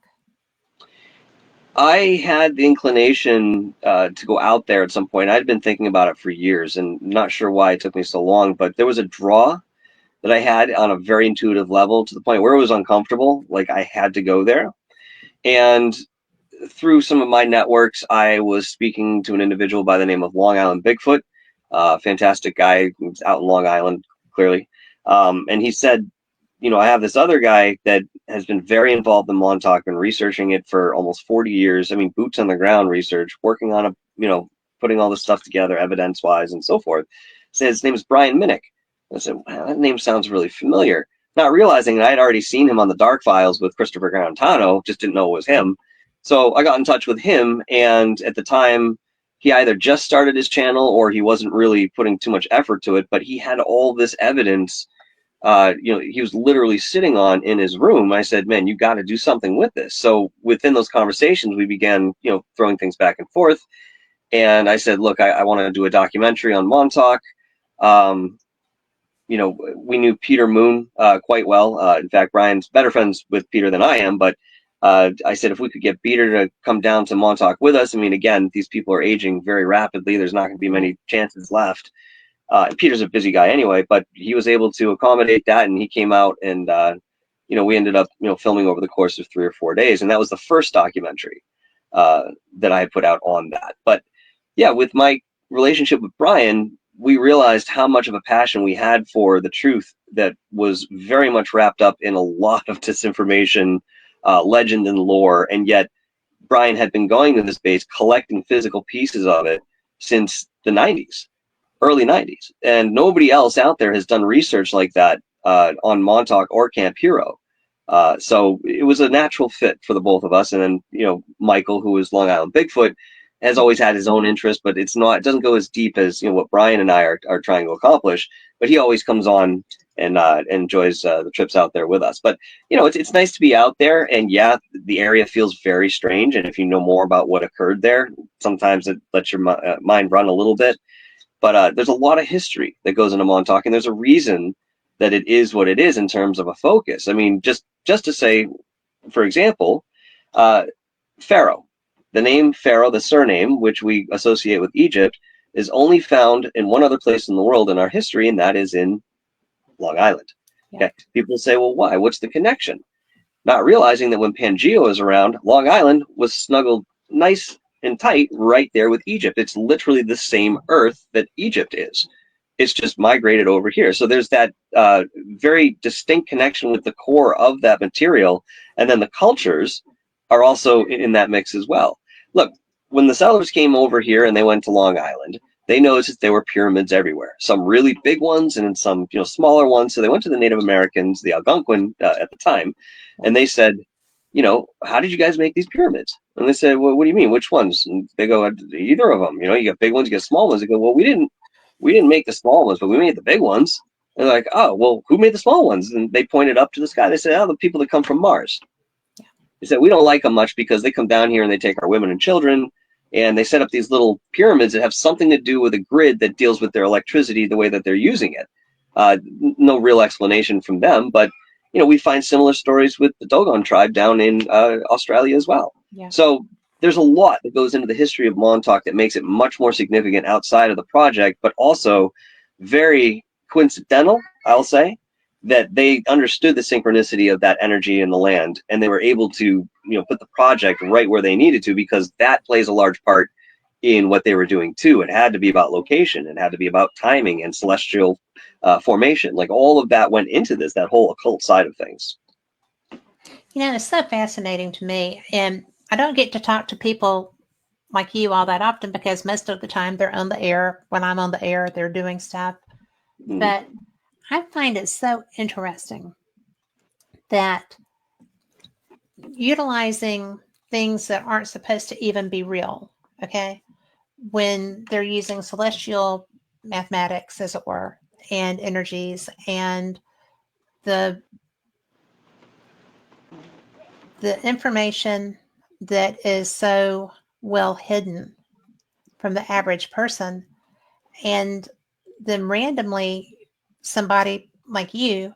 I had the inclination to go out there at some point. I'd been thinking about it for years and not sure why it took me so long, but there was a draw that I had on a very intuitive level to the point where it was uncomfortable. Like I had to go there. And through some of my networks, I was speaking to an individual by the name of Long Island Bigfoot, fantastic guy who's out in Long Island, clearly. And he said, I have this other guy that has been very involved in Montauk and researching it for almost 40 years. I mean, boots on the ground research, working on putting all this stuff together, evidence wise and so forth. Said his name is Brian Minnick. I said, wow, that name sounds really familiar. Not realizing that I had already seen him on the Dark Files with Christopher Garantano, just didn't know it was him. So I got in touch with him, and at the time, he either just started his channel or he wasn't really putting too much effort to it, but he had all this evidence he was literally sitting on in his room. I said, man, you got to do something with this. So within those conversations, we began, throwing things back and forth. And I said, look, I want to do a documentary on Montauk. Um, we knew Peter Moon quite well. In fact, Brian's better friends with Peter than I am. But I said, if we could get Peter to come down to Montauk with us, I mean, again, these people are aging very rapidly. There's not going to be many chances left. Peter's a busy guy anyway, but he was able to accommodate that, and he came out and we ended up, filming over the course of 3 or 4 days. And that was the first documentary that I had put out on that. But yeah, with my relationship with Brian, we realized how much of a passion we had for the truth that was very much wrapped up in a lot of disinformation, legend, and lore. And yet Brian had been going to this base collecting physical pieces of it since the 90s, early 90s. And nobody else out there has done research like that on Montauk or Camp Hero. So it was a natural fit for the both of us. And then, Michael, who is Long Island Bigfoot, has always had his own interest, but it doesn't go as deep as, what Brian and I are trying to accomplish. But he always comes on and enjoys the trips out there with us. But, it's nice to be out there. And yeah, the area feels very strange. And if you know more about what occurred there, sometimes it lets your mind run a little bit. But there's a lot of history that goes into Montauk, and there's a reason that it is what it is in terms of a focus. I mean, just to say, for example, Pharaoh, the name Pharaoh, the surname, which we associate with Egypt, is only found in one other place in the world in our history, and that is in Long Island. Yeah. Okay. People say, well, why? What's the connection? Not realizing that when Pangea was around, Long Island was snuggled nice and tight right there with Egypt. It's literally the same earth that Egypt is. It's just migrated over here. So there's that very distinct connection with the core of that material. And then the cultures are also in that mix as well. Look, when the settlers came over here and they went to Long Island, they noticed that there were pyramids everywhere, some really big ones and some smaller ones. So they went to the Native Americans, the Algonquin at the time, and they said, how did you guys make these pyramids? And they said, well, what do you mean? Which ones? And they go, either of them. You got big ones, you got small ones. They go, well, we didn't make the small ones, but we made the big ones. And they're like, oh, well, who made the small ones? And they pointed up to the sky. They said, oh, the people that come from Mars. Yeah. They said, we don't like them much because they come down here and they take our women and children, and they set up these little pyramids that have something to do with a grid that deals with their electricity the way that they're using it. No real explanation from them, but we find similar stories with the Dogon tribe down in Australia as well. Yeah. So there's a lot that goes into the history of Montauk that makes it much more significant outside of the project, but also very coincidental, I'll say, that they understood the synchronicity of that energy in the land, and they were able to put the project right where they needed to, because that plays a large part in what they were doing too. It had to be about location, it had to be about timing and celestial formation. Like all of that went into this, that whole occult side of things. It's so fascinating to me, and I don't get to talk to people like you all that often because most of the time they're on the air. When I'm on the air, they're doing stuff. Mm-hmm. But I find it so interesting that utilizing things that aren't supposed to even be real, okay, when they're using celestial mathematics, as it were, and energies, and the information that is so well hidden from the average person, and then randomly somebody like you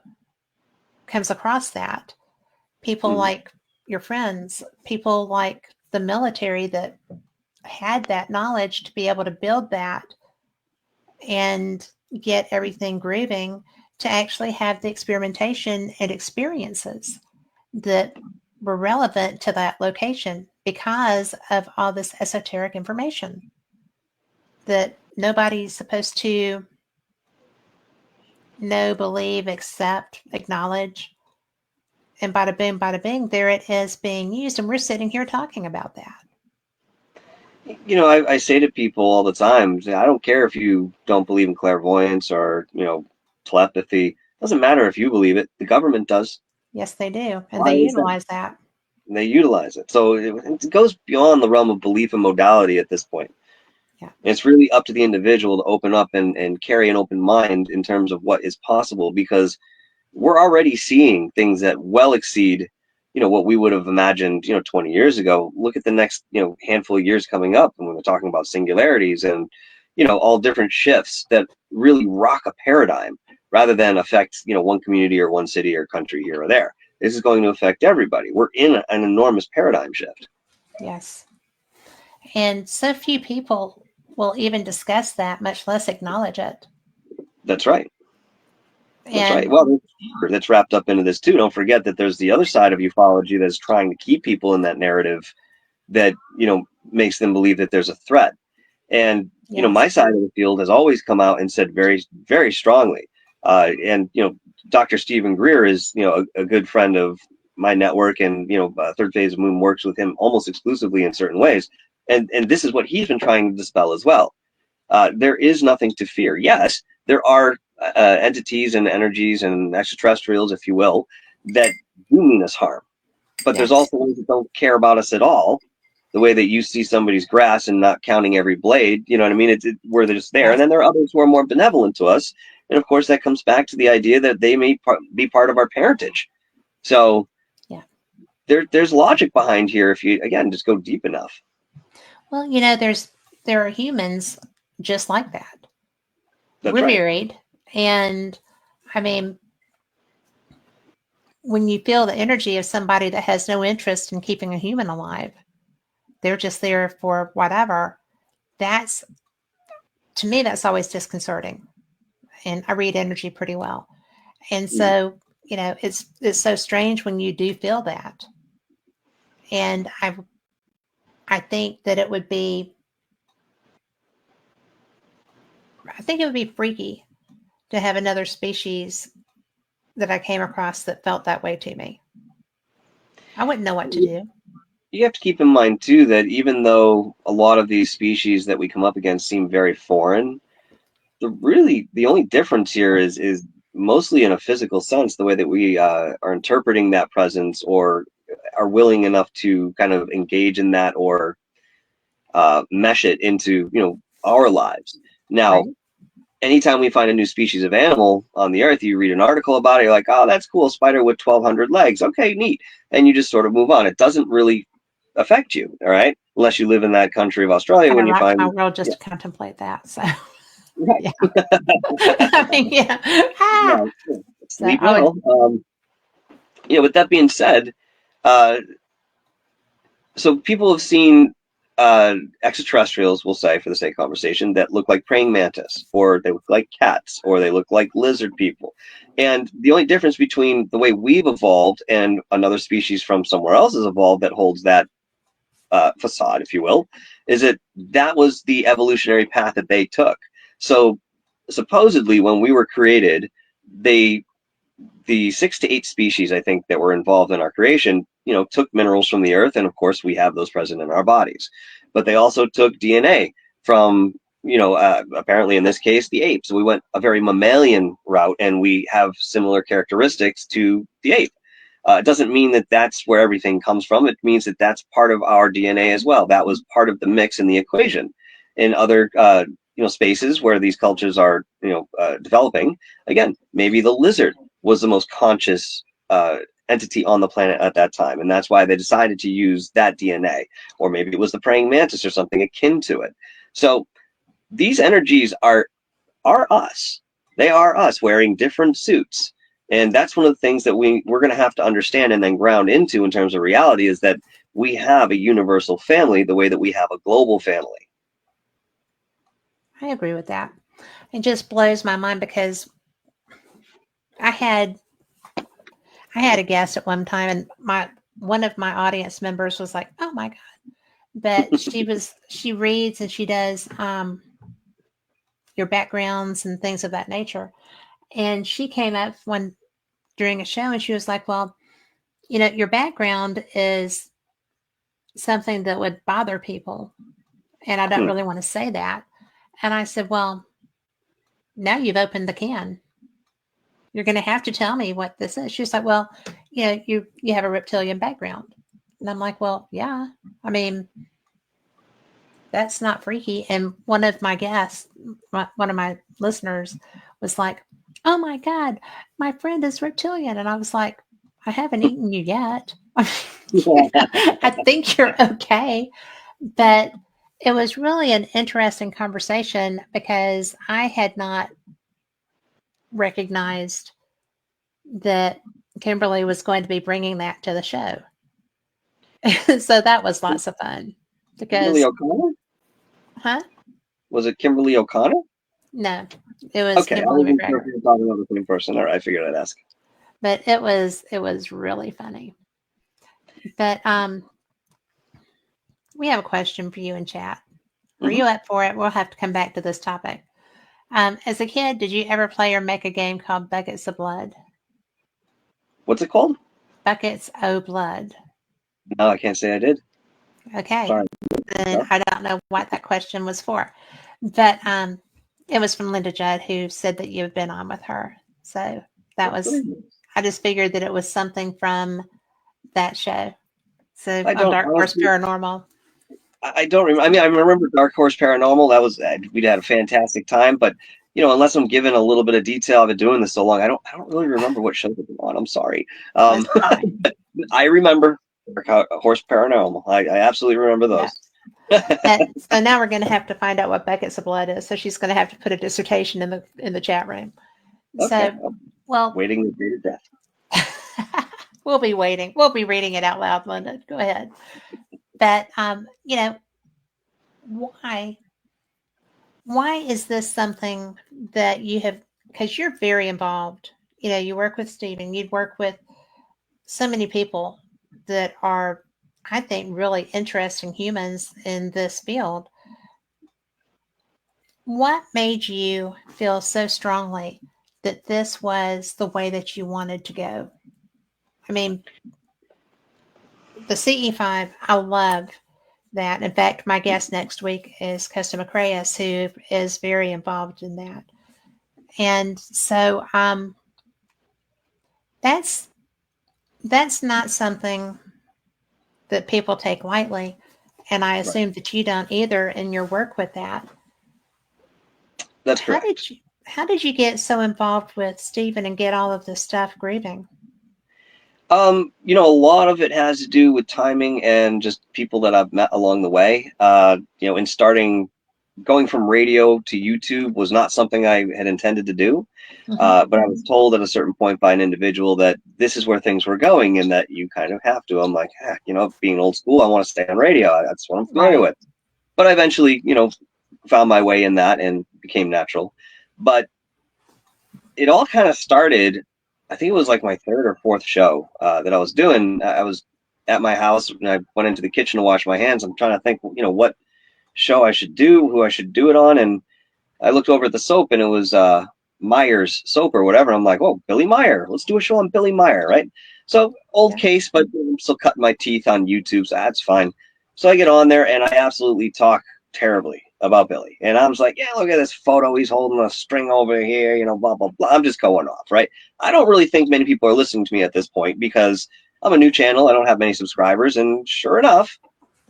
comes across that. People like your friends, people like the military that had that knowledge to be able to build that and get everything grooving, to actually have the experimentation and experiences that were relevant to that location because of all this esoteric information that nobody's supposed to know, believe, accept, acknowledge. And bada boom, bada bing, there it is being used. And we're sitting here talking about that. I say to people all the time, I don't care if you don't believe in clairvoyance or, telepathy. It doesn't matter if you believe it. The government does. Yes, they do. And they utilize that. They utilize it. So it goes beyond the realm of belief and modality at this point. Yeah. It's really up to the individual to open up and carry an open mind in terms of what is possible, because we're already seeing things that well exceed what we would have imagined 20 years ago. Look at the next handful of years coming up, and when we're talking about singularities and all different shifts that really rock a paradigm rather than affect one community or one city or country here or there. This is going to affect everybody. We're in an enormous paradigm shift. Yes. And so few people will even discuss that, much less acknowledge it. That's right. That's right. And Well, there's fear that's wrapped up into this too. Don't forget that there's the other side of ufology that's trying to keep people in that narrative that, makes them believe that there's a threat. And, my yes, side of the field has always come out and said very, very strongly. And, Dr. Stephen Greer is, a good friend of my network, and, Third Phase of Moon works with him almost exclusively in certain ways. And this is what he's been trying to dispel as well. There is nothing to fear. Yes, there are entities and energies and extraterrestrials, if you will, that do mean us harm. But there's yes, also ones that don't care about us at all. The way that you see somebody's grass and not counting every blade, you know what I mean? Where they're just there. And yes. then there are others who are more benevolent to us. And of course, that comes back to the idea that they may be part of our parentage. So Yeah. there's logic behind here if you, again, just go deep enough. Well, there are humans just like that. That's We're right. married, and I mean, when you feel the energy of somebody that has no interest in keeping a human alive, they're just there for whatever. That's To me, that's always disconcerting. And I read energy pretty well. And so, it's so strange when you do feel that. And I think that I think it would be freaky to have another species that I came across that felt that way to me. I wouldn't know what to do. You have to keep in mind too that even though a lot of these species that we come up against seem very foreign, the only difference here is mostly in a physical sense, the way that we are interpreting that presence, or are willing enough to kind of engage in that, or mesh it into our lives. Now, Right. anytime we find a new species of animal on the earth, you read an article about it, you're like, oh, that's cool, spider with 1,200 legs. Okay, neat. And you just sort of move on. It doesn't really affect you, all right? Unless you live in that country of Australia Kind when of you rocked my find, world just yeah, to contemplate that. So, right. yeah. I mean, yeah. Ah! Yeah, yeah. So Sleep I would, well. With that being said, uh, so people have seen extraterrestrials, we'll say for the sake of conversation, that look like praying mantis, or they look like cats, or they look like lizard people. And the only difference between the way we've evolved and another species from somewhere else has evolved that holds that facade, if you will, is that was the evolutionary path that they took. So supposedly, when we were created, the 6 to 8 species, I think, that were involved in our creation, took minerals from the earth, and of course we have those present in our bodies. But they also took DNA from, apparently in this case, the apes. So we went a very mammalian route, and we have similar characteristics to the ape. It doesn't mean that that's where everything comes from. It means that that's part of our DNA as well. That was part of the mix in the equation. In other spaces where these cultures are developing, again, maybe the lizard was the most conscious entity on the planet at that time, and that's why they decided to use that DNA. Or maybe it was the praying mantis or something akin to it. So these energies are us. They are us wearing different suits. And that's one of the things that we're going to have to understand and then ground into in terms of reality, is that we have a universal family the way that we have a global family. I agree with that. It just blows my mind because I had a guest at one time, and one of my audience members was like, "Oh my god!" But she reads and she does your backgrounds and things of that nature. And she came up one during a show and she was like, "Well, your background is something that would bother people, and I don't really want to say that." And I said, "Well, now you've opened the can. You're going to have to tell me what this is." She's like, "Well, you have a reptilian background." And I'm like, "Well, yeah. I mean, that's not freaky." And one of my guests, one of my listeners, was like, "Oh my God, my friend is reptilian." And I was like, "I haven't eaten you yet. I think you're okay." But it was really an interesting conversation because I had not recognized that Kimberly was going to be bringing that to the show. So that was lots of fun Kimberly because, O'Connor? huh? Was it Kimberly O'Connor? No, it was Okay, I Kimberly wasn't sure if McGregor. you were talking about the same person. All right, I figured I'd ask. But it was really funny. But we have a question for you in chat. Are Mhm. you up for it? We'll have to come back to this topic. As a kid, did you ever play or make a game called Buckets of Blood? What's it called? Buckets O' Blood. No, I can't say I did. Okay. Sorry. Then No? I don't know what that question was for. But it was from Linda Judd, who said that you've been on with her. So that was, I just figured that it was something from that show. So I on don't Dark Horse honestly. Paranormal. I don't remember. I mean, I remember Dark Horse Paranormal. That was we'd had a fantastic time. But unless I'm given a little bit of detail, I've been doing this so long. I don't really remember what show they've been on. I'm sorry. That's fine. I remember Dark Horse Paranormal. I absolutely remember Yeah. those. So now we're going to have to find out what Buckets of Blood is. So she's going to have to put a dissertation in the chat room. Okay. So, well, Waiting the day to death. we'll be waiting. We'll be reading it out loud, Linda. Go ahead. But why is this something that you have? Because you're very involved. You work with Stephen. You work with so many people that are, I think, really interesting humans in this field. What made you feel so strongly that this was the way that you wanted to go? I mean, the CE5, I love that. In fact, my guest next week is Costa Macraeus, who is very involved in that. And so that's not something that people take lightly. And I Right. assume that you don't either in your work with that. That's correct. How did you get so involved with Stephen and get all of this stuff grieving? A lot of it has to do with timing and just people that I've met along the way. In starting going from radio to YouTube was not something I had intended to do. But I was told at a certain point by an individual that this is where things were going and that you kind of have to. I'm like, heck, being old school, I want to stay on radio. That's what I'm familiar with. But I eventually, found my way in that and became natural. But it all kind of started, I think it was like my third or fourth show that I was doing. I was at my house and I went into the kitchen to wash my hands. I'm trying to think, what show I should do, who I should do it on. And I looked over at the soap and it was Meyer's soap or whatever. I'm like, oh, Billy Meyer. Let's do a show on Billy Meyer, right? So old case, but I'm still cutting my teeth on YouTube, so that's fine. So I get on there and I absolutely talk terribly about Billy. And I was like, yeah, look at this photo. He's holding a string over here, blah, blah, blah. I'm just going off, right? I don't really think many people are listening to me at this point because I'm a new channel. I don't have many subscribers. And sure enough,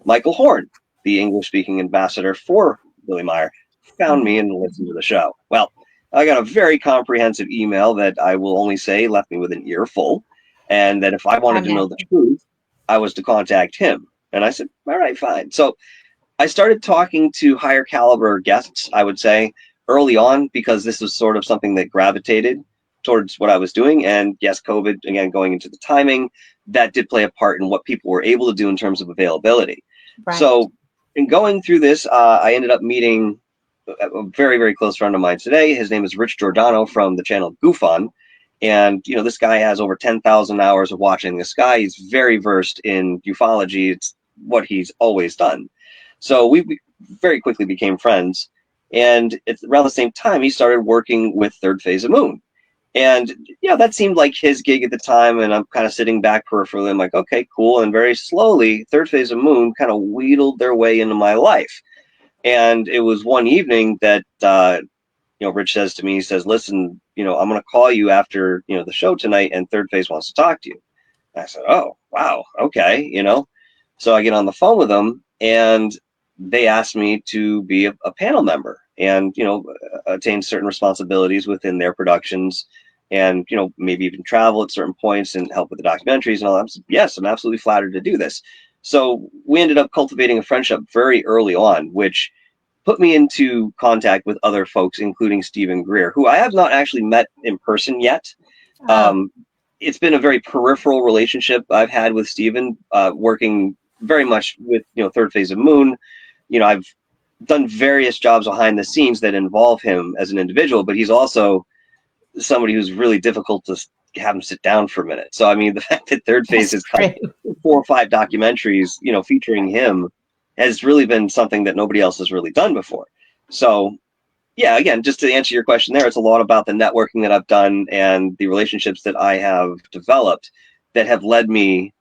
Michael Horn, the English-speaking ambassador for Billy Meyer, found me and listened to the show. Well, I got a very comprehensive email that I will only say left me with an earful, and that if I wanted to know the truth, I was to contact him. And I said, all right, fine. So I started talking to higher caliber guests, I would say, early on, because this was sort of something that gravitated towards what I was doing. And yes, COVID, again, going into the timing, that did play a part in what people were able to do in terms of availability. Right. So in going through this, I ended up meeting a very, very close friend of mine today. His name is Rich Giordano from the channel Goofon. And, this guy has over 10,000 hours of watching the sky. He's very versed in ufology. It's what he's always done. So we very quickly became friends. And it's around the same time, he started working with Third Phase of Moon. And, that seemed like his gig at the time. And I'm kind of sitting back peripherally. I'm like, okay, cool. And very slowly, Third Phase of Moon kind of wheedled their way into my life. And it was one evening that, Rich says to me, he says, listen, I'm going to call you after, the show tonight and Third Phase wants to talk to you. And I said, oh, wow. Okay. So I get on the phone with them and they asked me to be a panel member and, attain certain responsibilities within their productions and, maybe even travel at certain points and help with the documentaries and all that. Yes, I'm absolutely flattered to do this. So we ended up cultivating a friendship very early on, which put me into contact with other folks, including Stephen Greer, who I have not actually met in person yet. It's been a very peripheral relationship I've had with Stephen, working very much with, Third Phase of Moon. I've done various jobs behind the scenes that involve him as an individual, but he's also somebody who's really difficult to have him sit down for a minute. So, I mean, the fact that Third Phase That's has cut true. 4 or 5 documentaries, featuring him has really been something that nobody else has really done before. So, yeah, again, just to answer your question there, it's a lot about the networking that I've done and the relationships that I have developed that have led me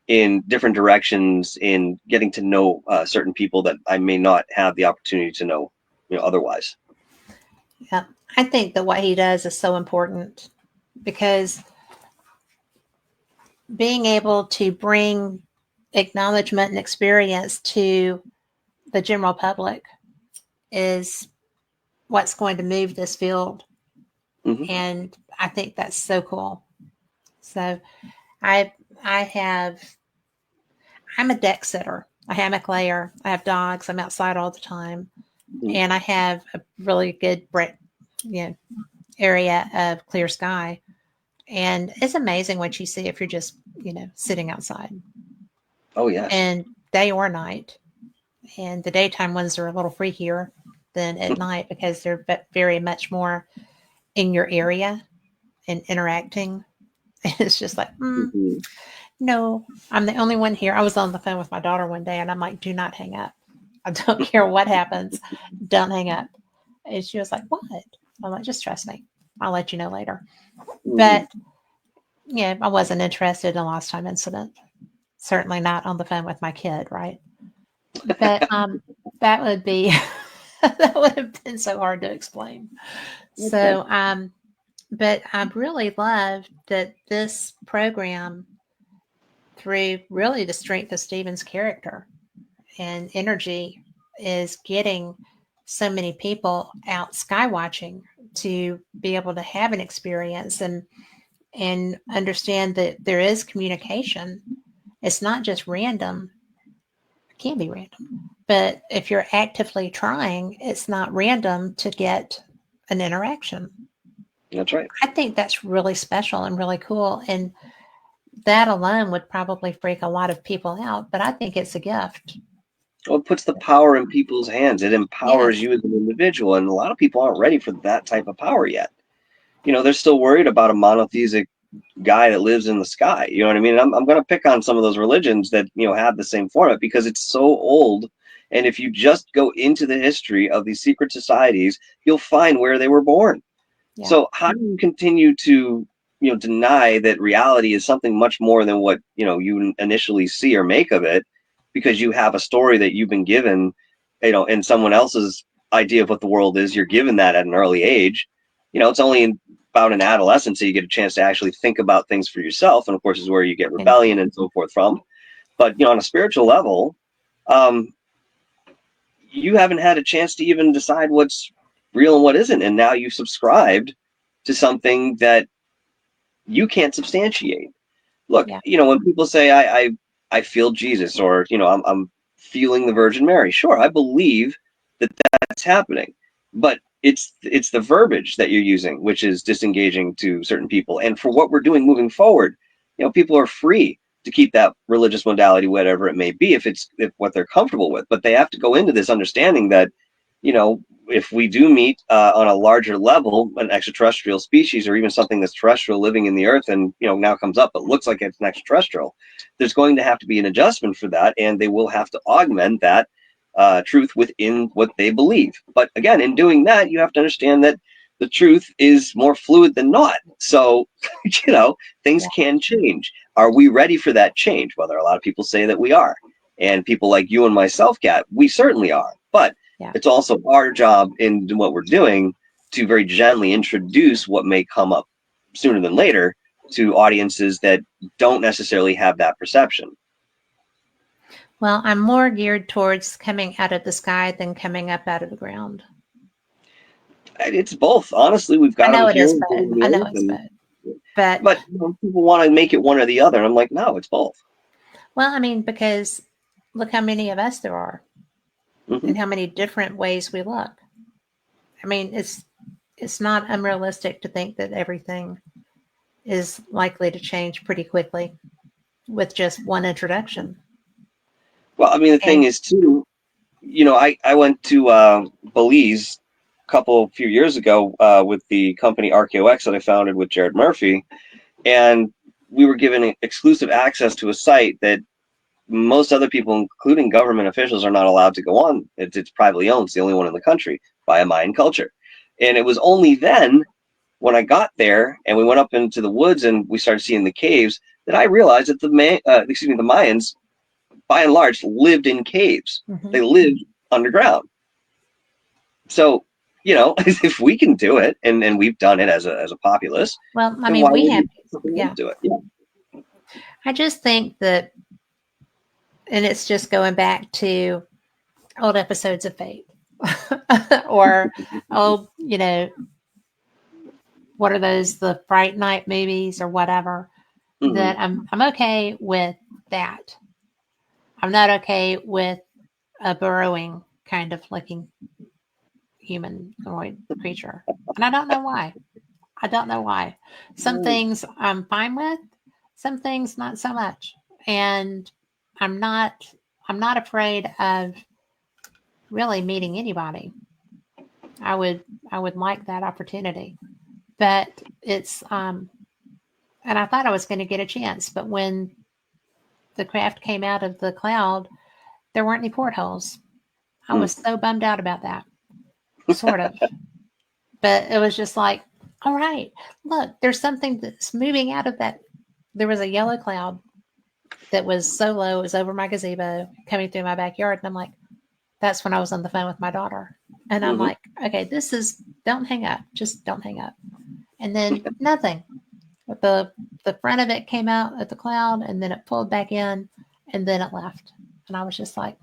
in different directions in getting to know certain people that I may not have the opportunity to know, otherwise. Yeah. I think that what he does is so important because being able to bring acknowledgement and experience to the general public is what's going to move this field. Mm-hmm. And I think that's so cool. So I have I'm a deck sitter, a hammock layer. I have dogs. I'm outside all the time. Mm-hmm. And I have a really good area of clear sky. And it's amazing what you see if you're just, sitting outside. Oh, yes. And day or night. And the daytime ones are a little freakier than at night because they're very much more in your area and interacting. It's just like, Mm-hmm. no, I'm the only one here. I was on the phone with my daughter one day and I'm like, do not hang up. I don't care what happens. Don't hang up. And she was like, what? I'm like, just trust me. I'll let you know later. Mm-hmm. But yeah, I wasn't interested in a lost time incident. Certainly not on the phone with my kid, right? But that would be that would have been so hard to explain. Okay. So but I really love that this program, through really the strength of Stephen's character and energy, is getting so many people out skywatching to be able to have an experience and understand that there is communication. It's not just random. It can be random, but if you're actively trying, it's not random to get an interaction. That's right. I think that's really special and really cool. And that alone would probably freak a lot of people out, but I think it's a gift. Well, it puts the power in people's hands. It empowers Yes. you as an individual, and a lot of people aren't ready for that type of power yet. They're still worried about a monotheistic guy that lives in the sky. You know what I mean? I'm going to pick on some of those religions that have the same format because it's so old. And if you just go into the history of these secret societies, you'll find where they were born. Yeah. So how do you continue to deny that reality is something much more than what you initially see or make of it, because you have a story that you've been given, and someone else's idea of what the world is, you're given that at an early age. It's only about in adolescence that you get a chance to actually think about things for yourself, and of course is where you get rebellion and so forth from. But on a spiritual level, you haven't had a chance to even decide what's real and what isn't, and now you've subscribed to something that you can't substantiate. Look, Yeah. when people say I feel Jesus, or I'm feeling the Virgin Mary, sure, I believe that that's happening, but it's the verbiage that you're using which is disengaging to certain people. And for what we're doing moving forward, people are free to keep that religious modality, whatever it may be, if what they're comfortable with. But they have to go into this understanding that, if we do meet on a larger level, an extraterrestrial species, or even something that's terrestrial living in the earth and, now comes up, but looks like it's an extraterrestrial, there's going to have to be an adjustment for that. And they will have to augment that truth within what they believe. But again, in doing that, you have to understand that the truth is more fluid than not. So, things can change. Are we ready for that change? Well, there are a lot of people say that we are. And people like you and myself, Kat, we certainly are. But it's also our job in what we're doing to very gently introduce what may come up sooner than later to audiences that don't necessarily have that perception. Well, I'm more geared towards coming out of the sky than coming up out of the ground. It's both. Honestly, we've got them here. I know it's both. But people want to make it one or the other. And I'm like, no, it's both. Well, I mean, because look how many of us there are, and how many different ways we look. I mean, it's not unrealistic to think that everything is likely to change pretty quickly with just one introduction. Well, I mean, the thing is, too, I went to Belize few years ago with the company RKOX that I founded with Jared Murphy, and we were given exclusive access to a site that most other people, including government officials, are not allowed to go on. It's privately owned. It's the only one in the country by a Mayan culture. And it was only then when I got there and we went up into the woods and we started seeing the caves that I realized that the Mayans, by and large, lived in caves. Mm-hmm. They lived underground. So, if we can do it, and we've done it as a populace, well, I mean, we have, yeah. Do it. Yeah. I just think that, and it's just going back to old episodes of Fate or old, what are those, the Fright Night movies or whatever, that I'm okay with that. I'm not okay with a burrowing kind of looking humanoid creature. And I don't know why. Some things I'm fine with, some things not so much. And I'm not afraid of really meeting anybody. I would like that opportunity. But it's and I thought I was going to get a chance, but when the craft came out of the cloud, there weren't any portholes. I was so bummed out about that. Sort of. But it was just like, all right, look, there's something that's moving out of that. There was a yellow cloud that was so low, it was over my gazebo coming through my backyard. And I'm like, that's when I was on the phone with my daughter. And I'm like, okay, don't hang up. Just don't hang up. And then nothing. The front of it came out at the cloud and then it pulled back in and then it left. And I was just like,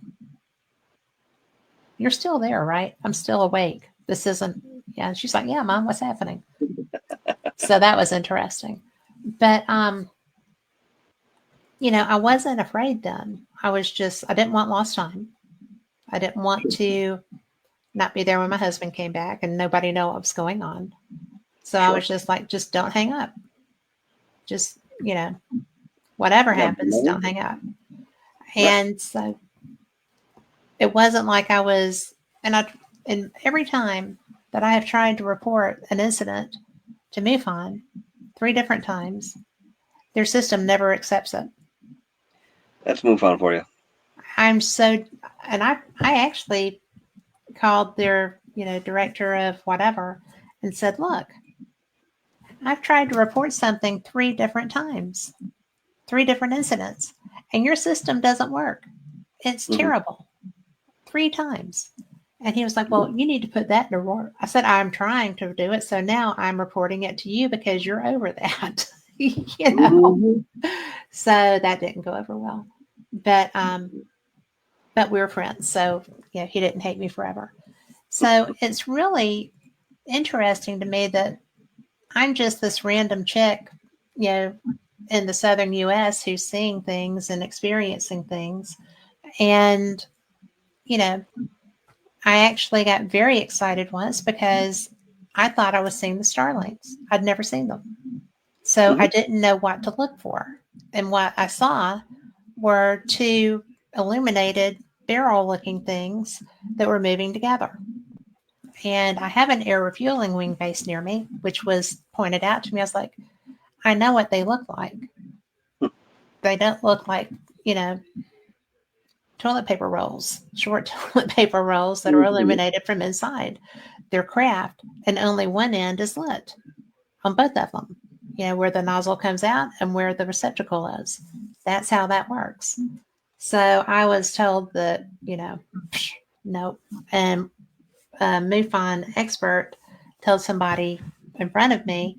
you're still there, right? I'm still awake. This isn't, yeah. And she's like, yeah, Mom, what's happening? So that was interesting. But, I wasn't afraid then. I didn't want lost time. I didn't want to not be there when my husband came back and nobody know what was going on. So I was just like, just don't hang up. Just, whatever happens, don't hang up. And so it wasn't like I was, and every time that I have tried to report an incident to MUFON 3 different times, their system never accepts it. That's MUFON for you. And I actually called their, director of whatever and said, look, I've tried to report something 3 different times, 3 different incidents, and your system doesn't work. It's terrible. 3 times. And he was like, well, you need to put that in work. I said, I'm trying to do it. So now I'm reporting it to you because you're over that, So that didn't go over well. But we were friends. So, he didn't hate me forever. So it's really interesting to me that I'm just this random chick, in the southern U.S. who's seeing things and experiencing things. And, I actually got very excited once because I thought I was seeing the Starlinks. I'd never seen them. So I didn't know what to look for. And what I saw were 2 illuminated barrel-looking things that were moving together. And I have an air refueling wing base near me, which was pointed out to me. I was like, I know what they look like. They don't look like, toilet paper rolls, short toilet paper rolls that are illuminated from inside. They're craft, and only one end is lit on both of them, where the nozzle comes out and where the receptacle is. That's how that works. So I was told that, nope. And MUFON expert told somebody in front of me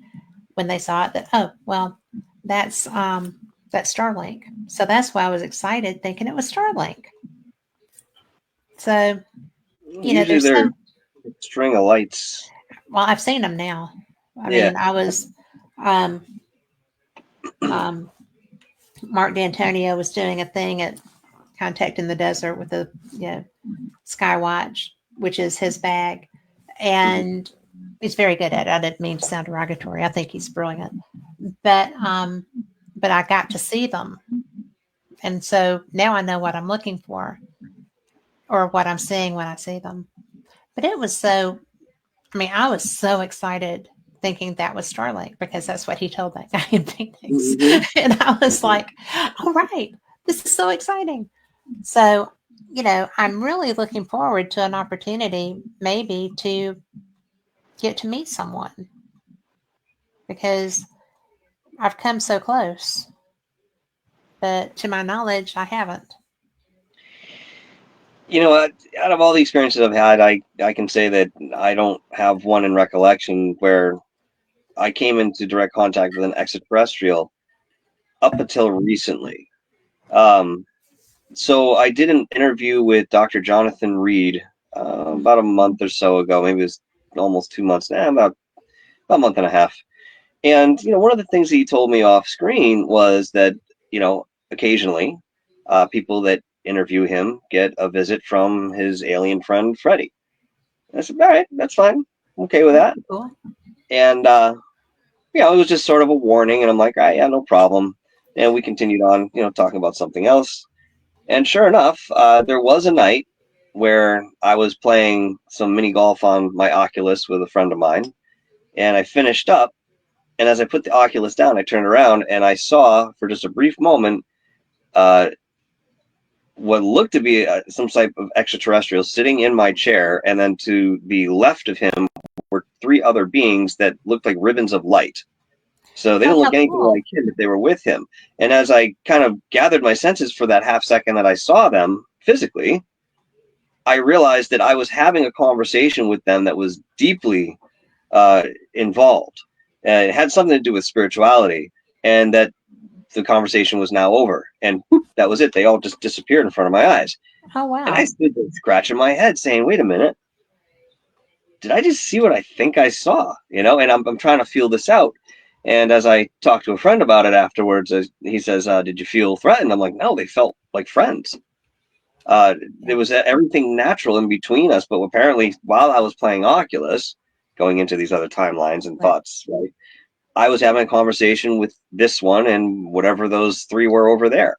when they saw it that, oh, well, that's Starlink. So that's why I was excited thinking it was Starlink. So, usually they're string of lights. Well, I've seen them now. I mean, I was, Mark D'Antonio was doing a thing at Contact in the Desert with the, Skywatch, which is his bag. And he's very good at it. I didn't mean to sound derogatory. I think he's brilliant. But I got to see them. And so now I know what I'm looking for. or what I'm seeing when I see them. But it was so, I mean, I was so excited thinking that was Starlink because that's what he told that guy in Phoenix. Mhm. And I was like, all right, this is so exciting. So, I'm really looking forward to an opportunity maybe to get to meet someone because I've come so close, but to my knowledge, I haven't. Out of all the experiences I've had, I can say that I don't have one in recollection where I came into direct contact with an extraterrestrial up until recently. Um, so I did an interview with Dr. Jonathan Reed about a month or so ago. Maybe it was almost 2 months now, about a month and a half. And one of the things that he told me off screen was that occasionally people that interview him get a visit from his alien friend Freddie. And I said, all right, that's fine. I'm okay with that. Cool. And it was just sort of a warning, and I'm like, all right, yeah, no problem. And we continued on, talking about something else. And sure enough, there was a night where I was playing some mini golf on my Oculus with a friend of mine, and I finished up. And as I put the Oculus down, I turned around and I saw, for just a brief moment, uh, what looked to be some type of extraterrestrial sitting in my chair, and then to the left of him were three other beings that looked like ribbons of light. So they Oh, didn't how look anything cool. like him if they were with him. And as I kind of gathered my senses for that half second that I saw them physically, I realized that I was having a conversation with them that was deeply involved. It had something to do with spirituality, and that the conversation was now over. And whoop, that was it. They all just disappeared in front of my eyes. Oh, And I wow. stood there scratching my head saying, wait a minute, did I just see what I think I saw? And I'm trying to feel this out. And as I talked to a friend about it afterwards, he says, did you feel threatened? I'm like, no, they felt like friends. There Yeah. was everything natural in between us, but apparently while I was playing Oculus, going into these other timelines and Right. thoughts, right, I was having a conversation with this one and whatever those three were over there.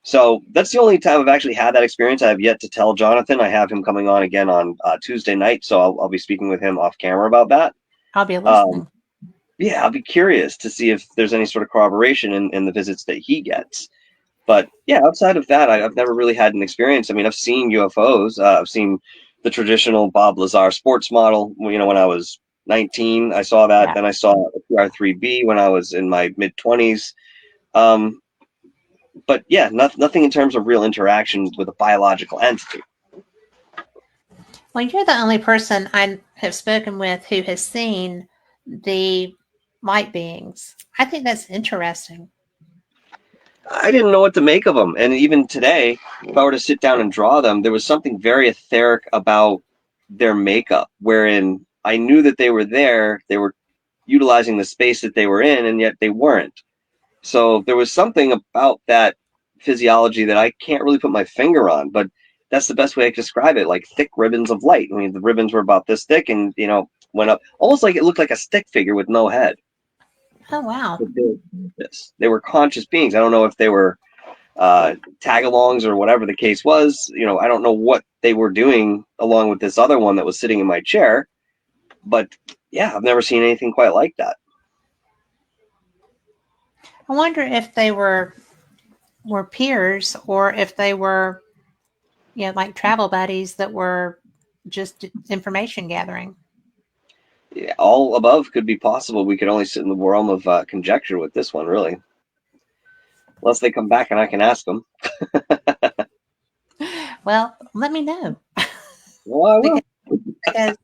So that's the only time I've actually had that experience. I have yet to tell Jonathan. I have him coming on again on Tuesday night, so I'll be speaking with him off camera about that. I'll be Um, listening. yeah, I'll be curious to see if there's any sort of corroboration in the visits that he gets. But yeah, outside of that, I've never really had an experience. I mean, I've seen UFOs. I've seen the traditional Bob Lazar sports model. When I was 19, I saw that. Yeah. Then I saw a PR3B when I was in my mid 20s. Um, but yeah, nothing in terms of real interaction with a biological entity. Well, you're the only person I have spoken with who has seen the light beings. I think that's interesting. I didn't know what to make of them. And even today, if I were to sit down and draw them, there was something very etheric about their makeup, wherein I knew that they were there, they were utilizing the space that they were in, and yet they weren't. So there was something about that physiology that I can't really put my finger on, but that's the best way I can describe it, like thick ribbons of light. I mean, the ribbons were about this thick and, went up almost like it looked like a stick figure with no head. Oh, wow. They were conscious beings. I don't know if they were tag-alongs or whatever the case was. I don't know what they were doing along with this other one that was sitting in my chair, but yeah, I've never seen anything quite like that. I wonder if they were peers or if they were, like travel buddies that were just information gathering. Yeah, all above could be possible. We could only sit in the realm of conjecture with this one, really, unless they come back and I can ask them. Well, let me know Well, I because, will. because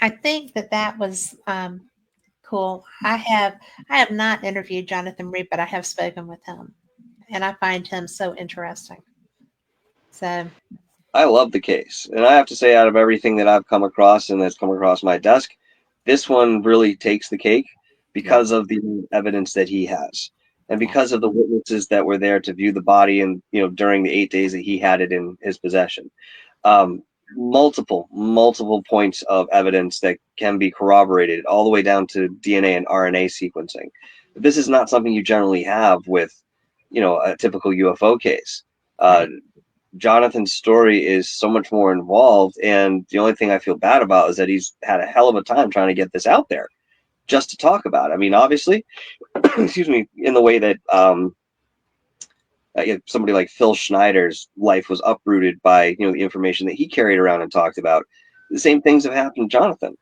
I think that was cool. I have not interviewed Jonathan Reed, but I have spoken with him, and I find him so interesting. So I love the case, and I have to say, out of everything that I've come across and that's come across my desk, this one really takes the cake yeah, because of the evidence that he has, and yeah, because of the witnesses that were there to view the body, and during the 8 days that he had it in his possession. Um, multiple points of evidence that can be corroborated, all the way down to DNA and RNA sequencing. This is not something you generally have with, a typical UFO case. Uh, right. Jonathan's story is so much more involved, and the only thing I feel bad about is that he's had a hell of a time trying to get this out there just to talk about it. I mean, obviously, excuse me, in the way that somebody like Phil Schneider's life was uprooted by the information that he carried around and talked about. The same things have happened to Jonathan.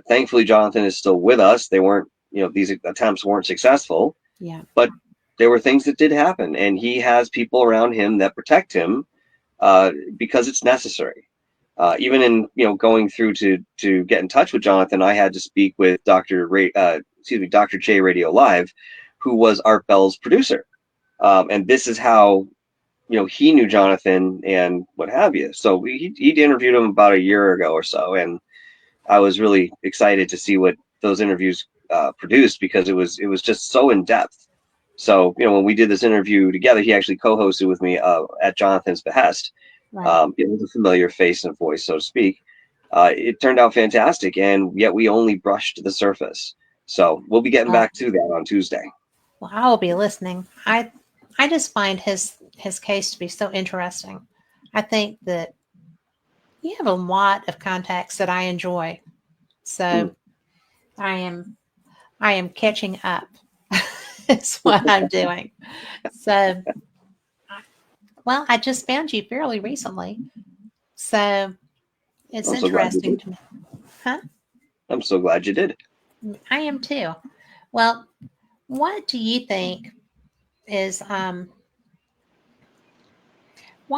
Thankfully, Jonathan is still with us. They weren't, these attempts weren't successful. Yeah. But there were things that did happen, and he has people around him that protect him because it's necessary. Even in going through to get in touch with Jonathan, I had to speak with Dr. J Radio Live, who was Art Bell's producer, and this is how he knew Jonathan and what have you. So he'd interviewed him about a year ago or so, and I was really excited to see what those interviews produced, because it was just so in depth. So when we did this interview together, he actually co-hosted with me at Jonathan's behest. Right. It was a familiar face and voice, so to speak. It turned out fantastic, and yet we only brushed the surface. So we'll be getting back to that on Tuesday. Well, I will be listening. I just find his case to be so interesting. I think that you have a lot of contacts that I enjoy, so I am catching up. Is what I'm doing. So, well, I just found you fairly recently, so it's interesting to me. Huh? I'm so glad you did. I am too. Well, what do you think is why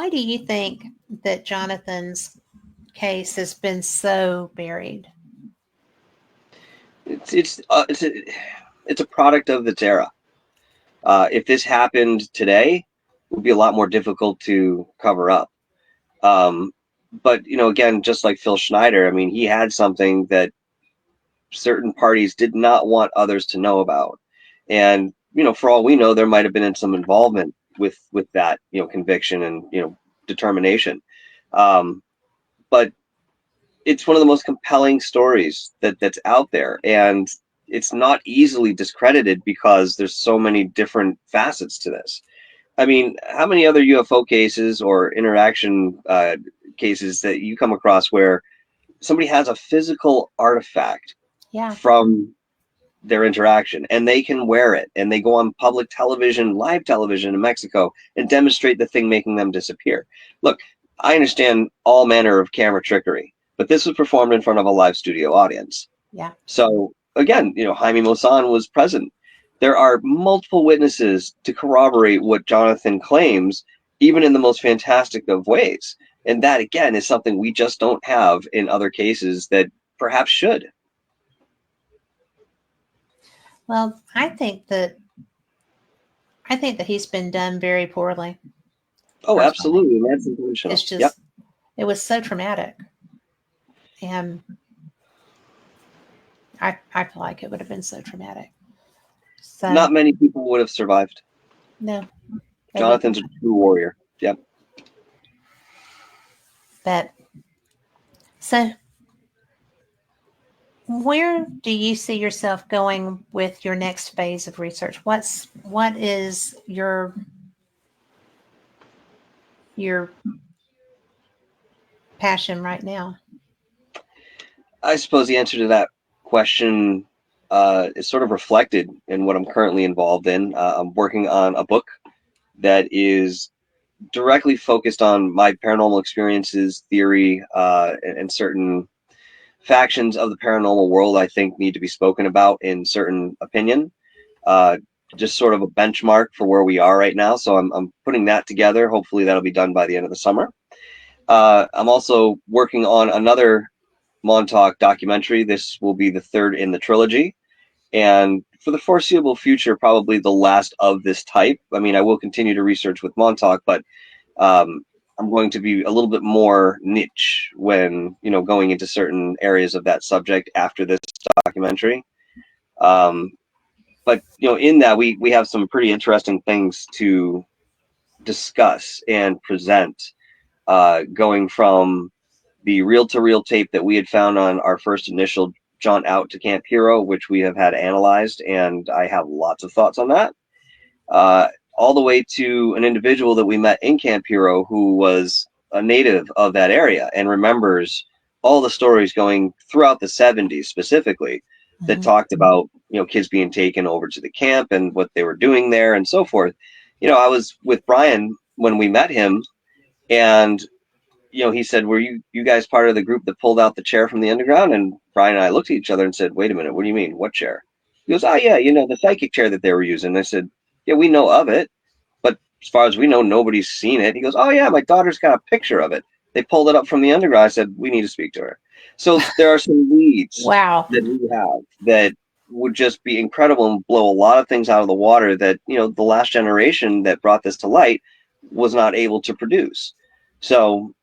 do you think that Jonathan's case has been so buried? It's a product of its era. If this happened today, it would be a lot more difficult to cover up. But again, just like Phil Schneider, I mean, he had something that certain parties did not want others to know about, and for all we know, there might have been some involvement with that conviction and determination. But it's one of the most compelling stories that's out there, and it's not easily discredited because there's so many different facets to this. I mean, how many other UFO cases or interaction cases that you come across where somebody has a physical artifact from their interaction, and they can wear it, and they go on public television, live television in Mexico, and demonstrate the thing, making them disappear? Look, I understand all manner of camera trickery, but this was performed in front of a live studio audience. Yeah. So again, Jaime Maussan was present. There are multiple witnesses to corroborate what Jonathan claims, even in the most fantastic of ways. And that, again, is something we just don't have in other cases that perhaps should. Well, I think that he's been done very poorly. Oh, absolutely. That's intentional. It's just, It was so traumatic. And I feel like it would have been so traumatic. So, not many people would have survived. No. Jonathan's a true warrior. Yep. But so where do you see yourself going with your next phase of research? What is your passion right now? I suppose the answer to that question is sort of reflected in what I'm currently involved in. I'm working on a book that is directly focused on my paranormal experiences, theory, and certain factions of the paranormal world I think need to be spoken about in certain opinion. Just sort of a benchmark for where we are right now. So I'm putting that together. Hopefully that'll be done by the end of the summer. I'm also working on another Montauk documentary. This will be the third in the trilogy, and for the foreseeable future, probably the last of this type. I mean, I will continue to research with Montauk, but I'm going to be a little bit more niche when going into certain areas of that subject after this documentary. But in that we have some pretty interesting things to discuss and present, going from the reel-to-reel tape that we had found on our first initial jaunt out to Camp Hero, which we have had analyzed, and I have lots of thoughts on that. all the way to an individual that we met in Camp Hero who was a native of that area and remembers all the stories going throughout the 70s specifically that talked about, kids being taken over to the camp and what they were doing there and so forth. I was with Brian when we met him, and he said, "Were you guys part of the group that pulled out the chair from the underground?" And Brian and I looked at each other and said, "Wait a minute, what do you mean? What chair?" He goes, "Oh yeah, the psychic chair that they were using." And I said, "Yeah, we know of it, but as far as we know, nobody's seen it." He goes, "Oh yeah, my daughter's got a picture of it. They pulled it up from the underground." I said, "We need to speak to her." So there are some leads Wow. that we have that would just be incredible and blow a lot of things out of the water that, the last generation that brought this to light was not able to produce. So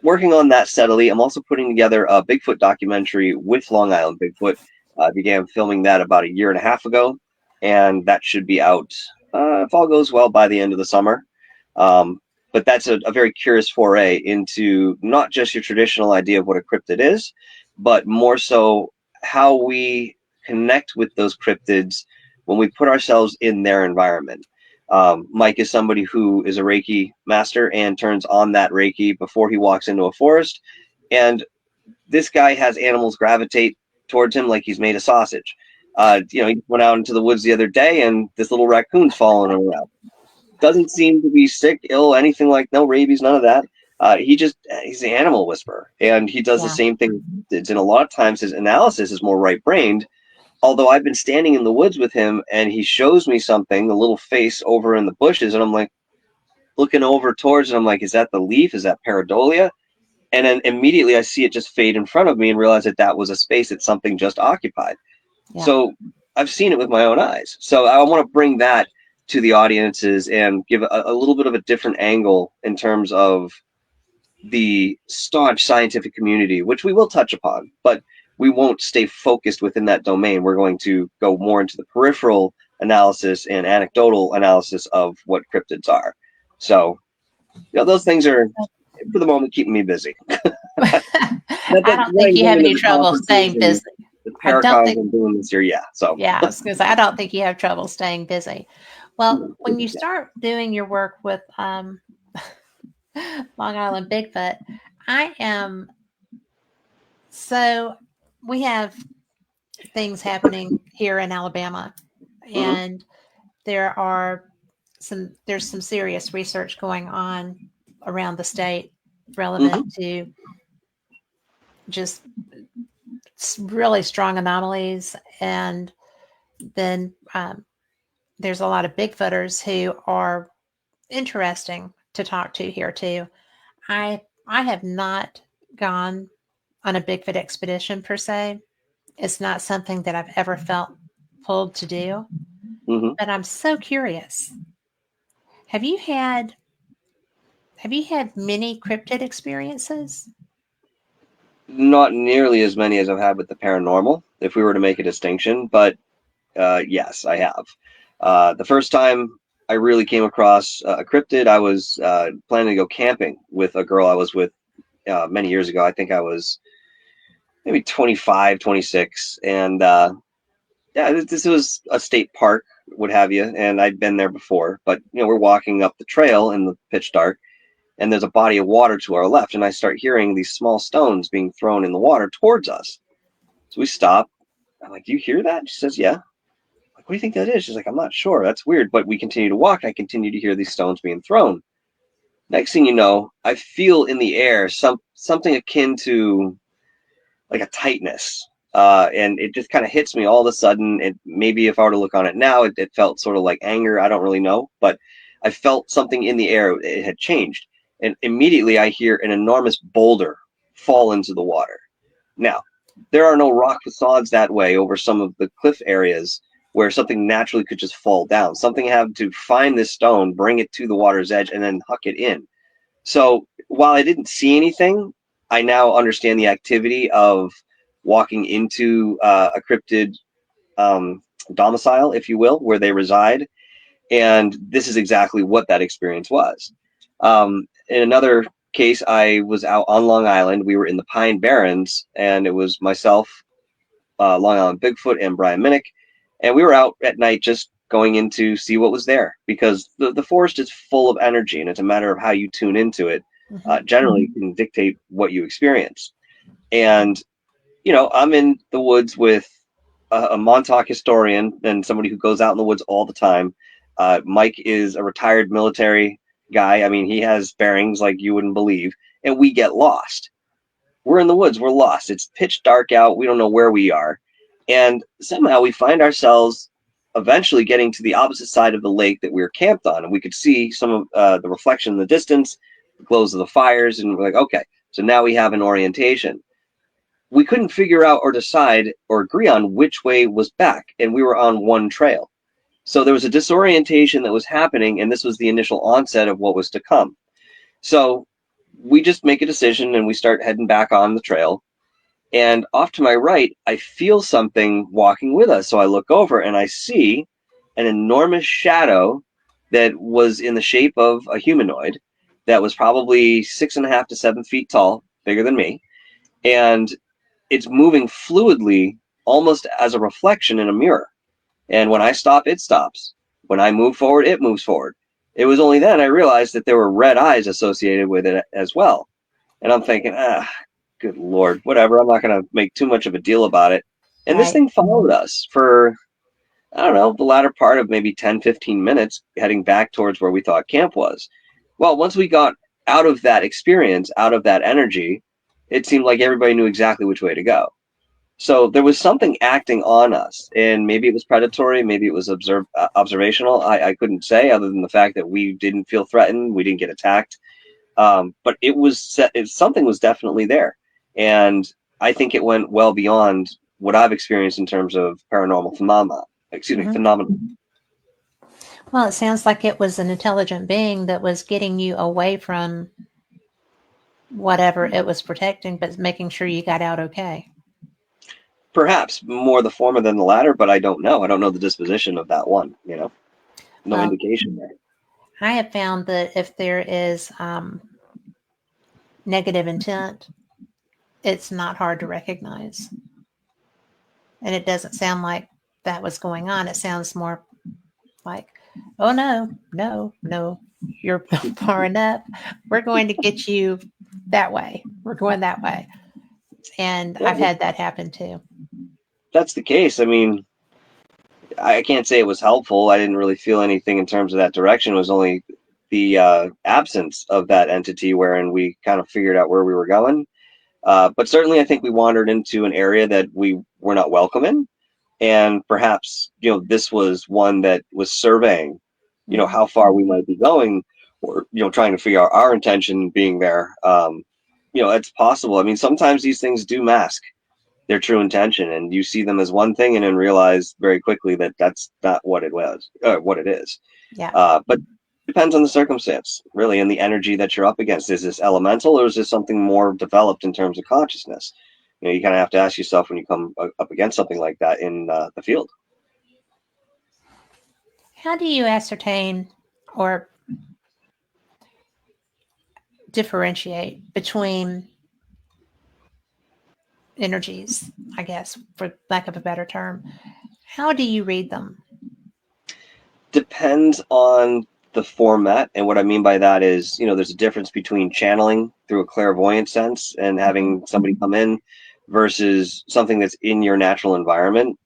working on that steadily. I'm also putting together a Bigfoot documentary with Long Island Bigfoot. I began filming that about a year and a half ago, and that should be out, if all goes well, by the end of the summer. But that's a very curious foray into not just your traditional idea of what a cryptid is, but more so how we connect with those cryptids when we put ourselves in their environment. Mike is somebody who is a Reiki master and turns on that Reiki before he walks into a forest. And this guy has animals gravitate towards him like he's made a sausage. He went out into the woods the other day and this little raccoon's following him around. Doesn't seem to be sick, ill, anything like no rabies, none of that. He's an animal whisperer, and he does the same thing. And a lot of times his analysis is more right-brained. Although I've been standing in the woods with him and he shows me something, the little face over in the bushes, and I'm like looking over towards it. I'm like, is that the leaf? Is that pareidolia? And then immediately I see it just fade in front of me and realize that was a space that something just occupied. Yeah. So I've seen it with my own eyes. So I want to bring that to the audiences and give a little bit of a different angle in terms of the staunch scientific community, which we will touch upon, but we won't stay focused within that domain. We're going to go more into the peripheral analysis and anecdotal analysis of what cryptids are. So, those things are, for the moment, keeping me busy. I don't think you have any trouble staying busy. The Paracons I'm doing this year, yeah. So yeah, because I don't think you have trouble staying busy. Well, when you start doing your work with Long Island Bigfoot, so we have things happening here in Alabama, and there's some serious research going on around the state relevant to just really strong anomalies. And then there's a lot of Bigfooters who are interesting to talk to here too. I have not gone on a Bigfoot expedition per se. It's not something that I've ever felt pulled to do, but I'm so curious. Have you had many cryptid experiences? Not nearly as many as I've had with the paranormal, if we were to make a distinction, but yes, I have. The first time I really came across a cryptid, I was planning to go camping with a girl I was with many years ago. I think I was maybe 25, 26. And this was a state park, what have you. And I'd been there before, but we're walking up the trail in the pitch dark, and there's a body of water to our left. And I start hearing these small stones being thrown in the water towards us. So we stop. I'm like, "Do you hear that?" She says, "Yeah." I'm like, "What do you think that is?" She's like, "I'm not sure. That's weird." But we continue to walk. I continue to hear these stones being thrown. Next thing you know, I feel in the air something akin to like a tightness. And it just kind of hits me all of a sudden. Maybe if I were to look on it now, it felt sort of like anger. I don't really know. But I felt something in the air. It had changed. And immediately I hear an enormous boulder fall into the water. Now, there are no rock facades that way over some of the cliff areas where something naturally could just fall down. Something had to find this stone, bring it to the water's edge, and then huck it in. So while I didn't see anything, I now understand the activity of walking into a cryptid domicile, if you will, where they reside. And this is exactly what that experience was. In another case, I was out on Long Island. We were in the Pine Barrens, and it was myself, Long Island Bigfoot, and Brian Minnick. And we were out at night just going in to see what was there, because the forest is full of energy, and it's a matter of how you tune into it. Generally can dictate what you experience. And, I'm in the woods with a Montauk historian and somebody who goes out in the woods all the time. Mike is a retired military guy. I mean, he has bearings like you wouldn't believe, and we get lost. We're in the woods, we're lost. It's pitch dark out. We don't know where we are. And somehow we find ourselves eventually getting to the opposite side of the lake that we were camped on. And we could see some of the reflection in the distance, the glows of the fires. And we're like, okay, so now we have an orientation. We couldn't figure out or decide or agree on which way was back. And we were on one trail. So there was a disorientation that was happening. And this was the initial onset of what was to come. So we just make a decision and we start heading back on the trail. And off to my right, I feel something walking with us. So I look over and I see an enormous shadow that was in the shape of a humanoid that was probably 6.5 to 7 feet tall, bigger than me. And it's moving fluidly, almost as a reflection in a mirror. And when I stop, it stops. When I move forward, it moves forward. It was only then I realized that there were red eyes associated with it as well. And I'm thinking, good Lord, whatever. I'm not going to make too much of a deal about it. And this thing followed us for, I don't know, the latter part of maybe 10, 15 minutes heading back towards where we thought camp was. Well, once we got out of that experience, out of that energy, it seemed like everybody knew exactly which way to go. So there was something acting on us, and maybe it was predatory, maybe it was observational. I couldn't say, other than the fact that we didn't feel threatened, we didn't get attacked. But something was definitely there. And I think it went well beyond what I've experienced in terms of paranormal phenomena. Phenomenon. Well, it sounds like it was an intelligent being that was getting you away from whatever it was protecting, but making sure you got out okay. Perhaps more the former than the latter, but I don't know. I don't know the disposition of that one, No indication there. I have found that if there is negative intent, it's not hard to recognize. And it doesn't sound like that was going on. It sounds more like, oh, no, you're far enough. We're going to get you that way. We're going that way. And I've had that happen too. That's the case. I mean, I can't say it was helpful. I didn't really feel anything in terms of that direction. It was only the absence of that entity wherein we kind of figured out where we were going. But certainly I think we wandered into an area that we were not welcome in. And perhaps, this was one that was surveying, how far we might be going, or, trying to figure out our intention being there. It's possible. I mean, sometimes these things do mask their true intention, and you see them as one thing and then realize very quickly that that's not what it was, what it is. Yeah. But depends on the circumstance, really, and the energy that you're up against. Is this elemental, or is this something more developed in terms of consciousness? You kind of have to ask yourself when you come up against something like that in the field. How do you ascertain or differentiate between energies, I guess, for lack of a better term? How do you read them? Depends on the format, and what I mean by that is, there's a difference between channeling through a clairvoyant sense and having somebody come in versus something that's in your natural environment.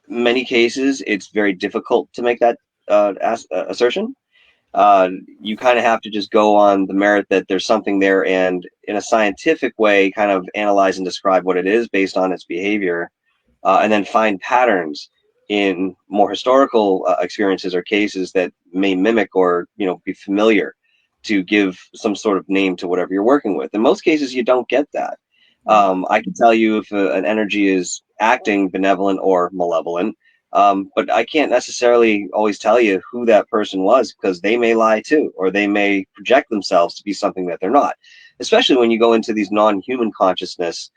Many cases, it's very difficult to make that assertion. You kind of have to just go on the merit that there's something there, and in a scientific way, kind of analyze and describe what it is based on its behavior, and then find patterns in more historical experiences or cases that may mimic or be familiar to give some sort of name to whatever you're working with. In most cases, you don't get that. I can tell you if an energy is acting benevolent or malevolent, but I can't necessarily always tell you who that person was, because they may lie too, or they may project themselves to be something that they're not. Especially when you go into these non-human consciousness,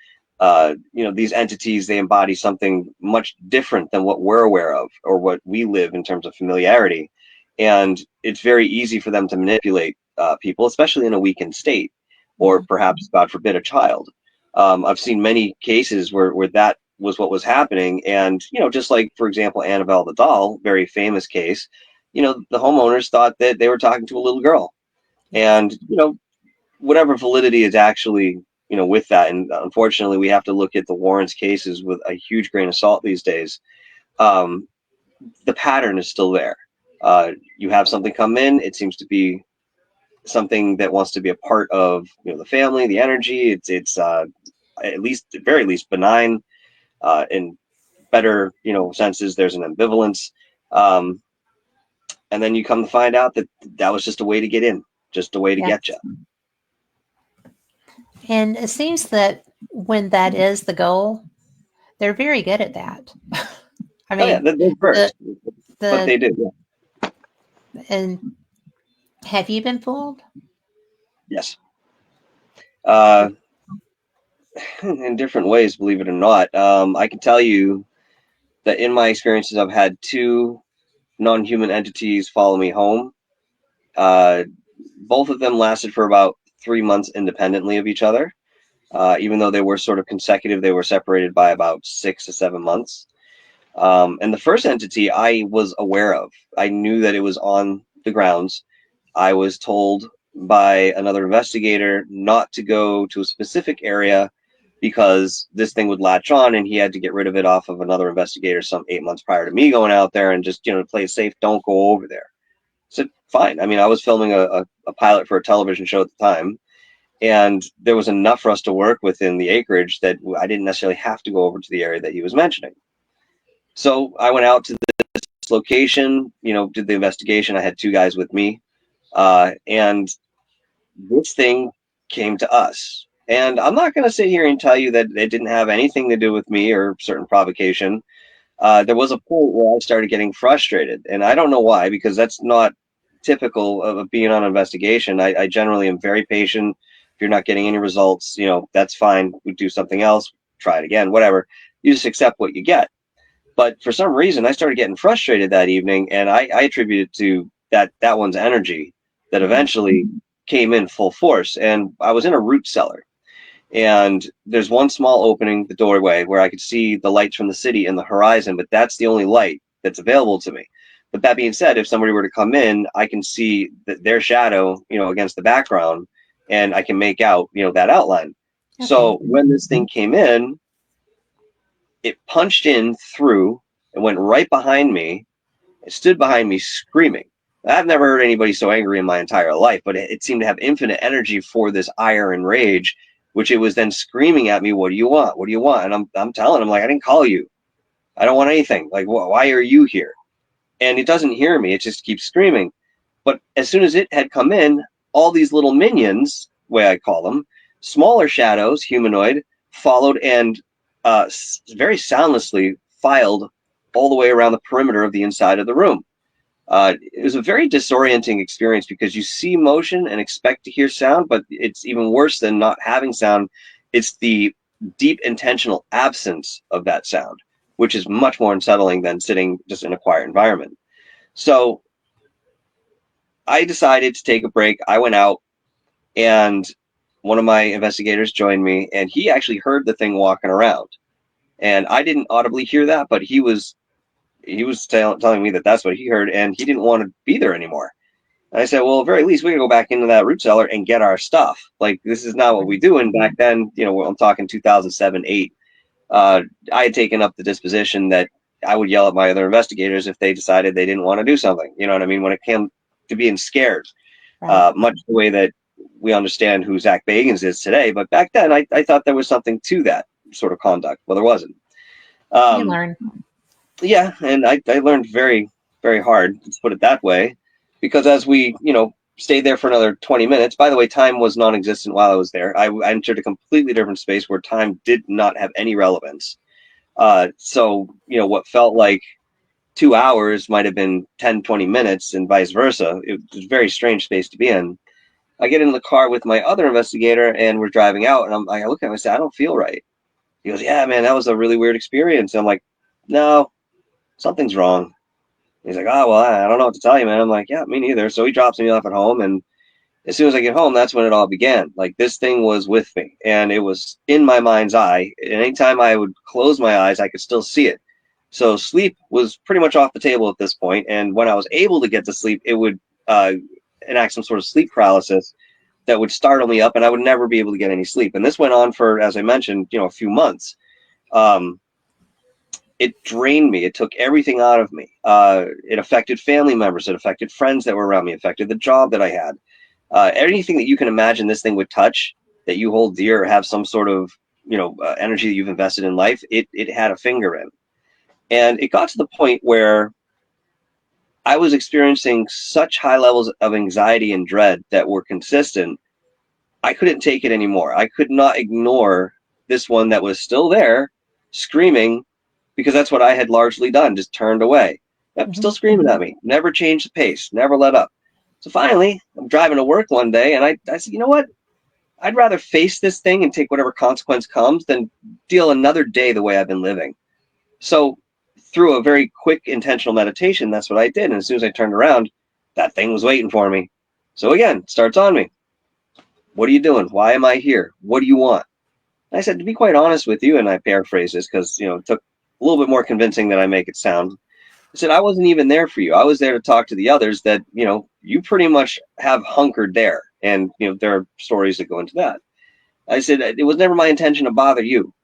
these entities, they embody something much different than what we're aware of or what we live in terms of familiarity. And it's very easy for them to manipulate people, especially in a weakened state, or perhaps, God forbid, a child. I've seen many cases where that was what was happening. And, just like, for example, Annabelle the doll, very famous case, the homeowners thought that they were talking to a little girl. And, whatever validity is actually, with that. And unfortunately, we have to look at the Warrens cases with a huge grain of salt these days. The pattern is still there. You have something come in, it seems to be something that wants to be a part of, the family, the energy. It's at very least benign. In better, senses, there's an ambivalence. And then you come to find out that that was just a way to get in, just a way to Yes. get you. And it seems that when that is the goal, they're very good at that. I Oh yeah, mean, they're first, but they the do. and have you been fooled? Yes. In different ways, believe it or not. I can tell you that in my experiences, I've had two non-human entities follow me home. Both of them lasted for about 3 months independently of each other. Even though they were sort of consecutive, they were separated by about 6 to 7 months. And the first entity I was aware of. I knew that it was on the grounds. I was told by another investigator not to go to a specific area because this thing would latch on, and he had to get rid of it off of another investigator some 8 months prior to me going out there, and just, to play it safe, don't go over there. So fine. I mean, I was filming a pilot for a television show at the time, and there was enough for us to work within the acreage that I didn't necessarily have to go over to the area that he was mentioning. So I went out to this location, did the investigation. I had two guys with me, and this thing came to us. And I'm not going to sit here and tell you that it didn't have anything to do with me or certain provocation. There was a point where I started getting frustrated, and I don't know why, because that's not typical of being on an investigation. I generally am very patient. If you're not getting any results, that's fine. We do something else, try it again, whatever. You just accept what you get. But for some reason, I started getting frustrated that evening, and I attributed to that one's energy that eventually came in full force. And I was in a root cellar, and there's one small opening, the doorway, where I could see the lights from the city in the horizon, but that's the only light that's available to me. But that being said, if somebody were to come in, I can see their shadow, against the background, and I can make out, that outline. Okay. So when this thing came in, it punched in through and went right behind me. It stood behind me screaming. I've never heard anybody so angry in my entire life, but it seemed to have infinite energy for this ire and rage, which it was then screaming at me, "What do you want? What do you want?" And I'm telling him, like, I didn't call you. I don't want anything. Like, why are you here? And it doesn't hear me. It just keeps screaming. But as soon as it had come in, all these little minions, the way I call them, smaller shadows, humanoid, followed and very soundlessly filed all the way around the perimeter of the inside of the room. It was a very disorienting experience because you see motion and expect to hear sound, but it's even worse than not having sound. It's the deep intentional absence of that sound, which is much more unsettling than sitting just in a quiet environment. So I decided to take a break. I went out, and one of my investigators joined me, and he actually heard the thing walking around. And I didn't audibly hear that, but he was telling me that that's what he heard, and he didn't want to be there anymore. And I said, well, at very least, we can go back into that root cellar and get our stuff. Like, this is not what we do. And back then, I'm talking 2007, 8. I had taken up the disposition that I would yell at my other investigators if they decided they didn't want to do something. You know what I mean? When it came to being scared, Right. much the way that we understand who Zach Bagans is today. But back then, I thought there was something to that sort of conduct. Well, there wasn't. You learn. Yeah, and I learned very, very hard, let's put it that way, because as we, stayed there for another 20 minutes, by the way, time was non-existent while I was there. I entered a completely different space where time did not have any relevance. So, what felt like 2 hours might have been 10, 20 minutes and vice versa. It was a very strange space to be in. I get in the car with my other investigator, and we're driving out, and I look at him and I say, I don't feel right. He goes, yeah, man, that was a really weird experience. And I'm like, no, something's wrong. He's like, oh, well, I don't know what to tell you, man. I'm like, yeah, me neither. So he drops me off at home, and As soon as I get home, that's when it all began. Like, this thing was with me, and it was in my mind's eye. And anytime I would close my eyes, I could still see it. So sleep was pretty much off the table at this point. And when I was able to get to sleep, it would enact some sort of sleep paralysis that would startle me up, and I would never be able to get any sleep. And this went on for, as I mentioned, a few months. It drained me. It took everything out of me. It affected family members. It affected friends that were around me. It affected the job that I had. Anything that you can imagine this thing would touch, that you hold dear or have some sort of energy that you've invested in life, it had a finger in. And it got to the point where I was experiencing such high levels of anxiety and dread that were consistent. I couldn't take it anymore. I could not ignore this one that was still there, screaming, because that's what I had largely done, just turned away. Yep, still screaming at me, never changed the pace, never let up. So finally, I'm driving to work one day, and I said, you know what? I'd rather face this thing and take whatever consequence comes than deal another day the way I've been living. So through a very quick intentional meditation, that's what I did. And as soon as I turned around, that thing was waiting for me. So again, it starts on me. What are you doing? Why am I here? What do you want? And I said, to be quite honest with you, and I paraphrase this because it took a little bit more convincing than I make it sound. I said, I wasn't even there for you. I was there to talk to the others that, you pretty much have hunkered there. And, there are stories that go into that. I said, it was never my intention to bother you.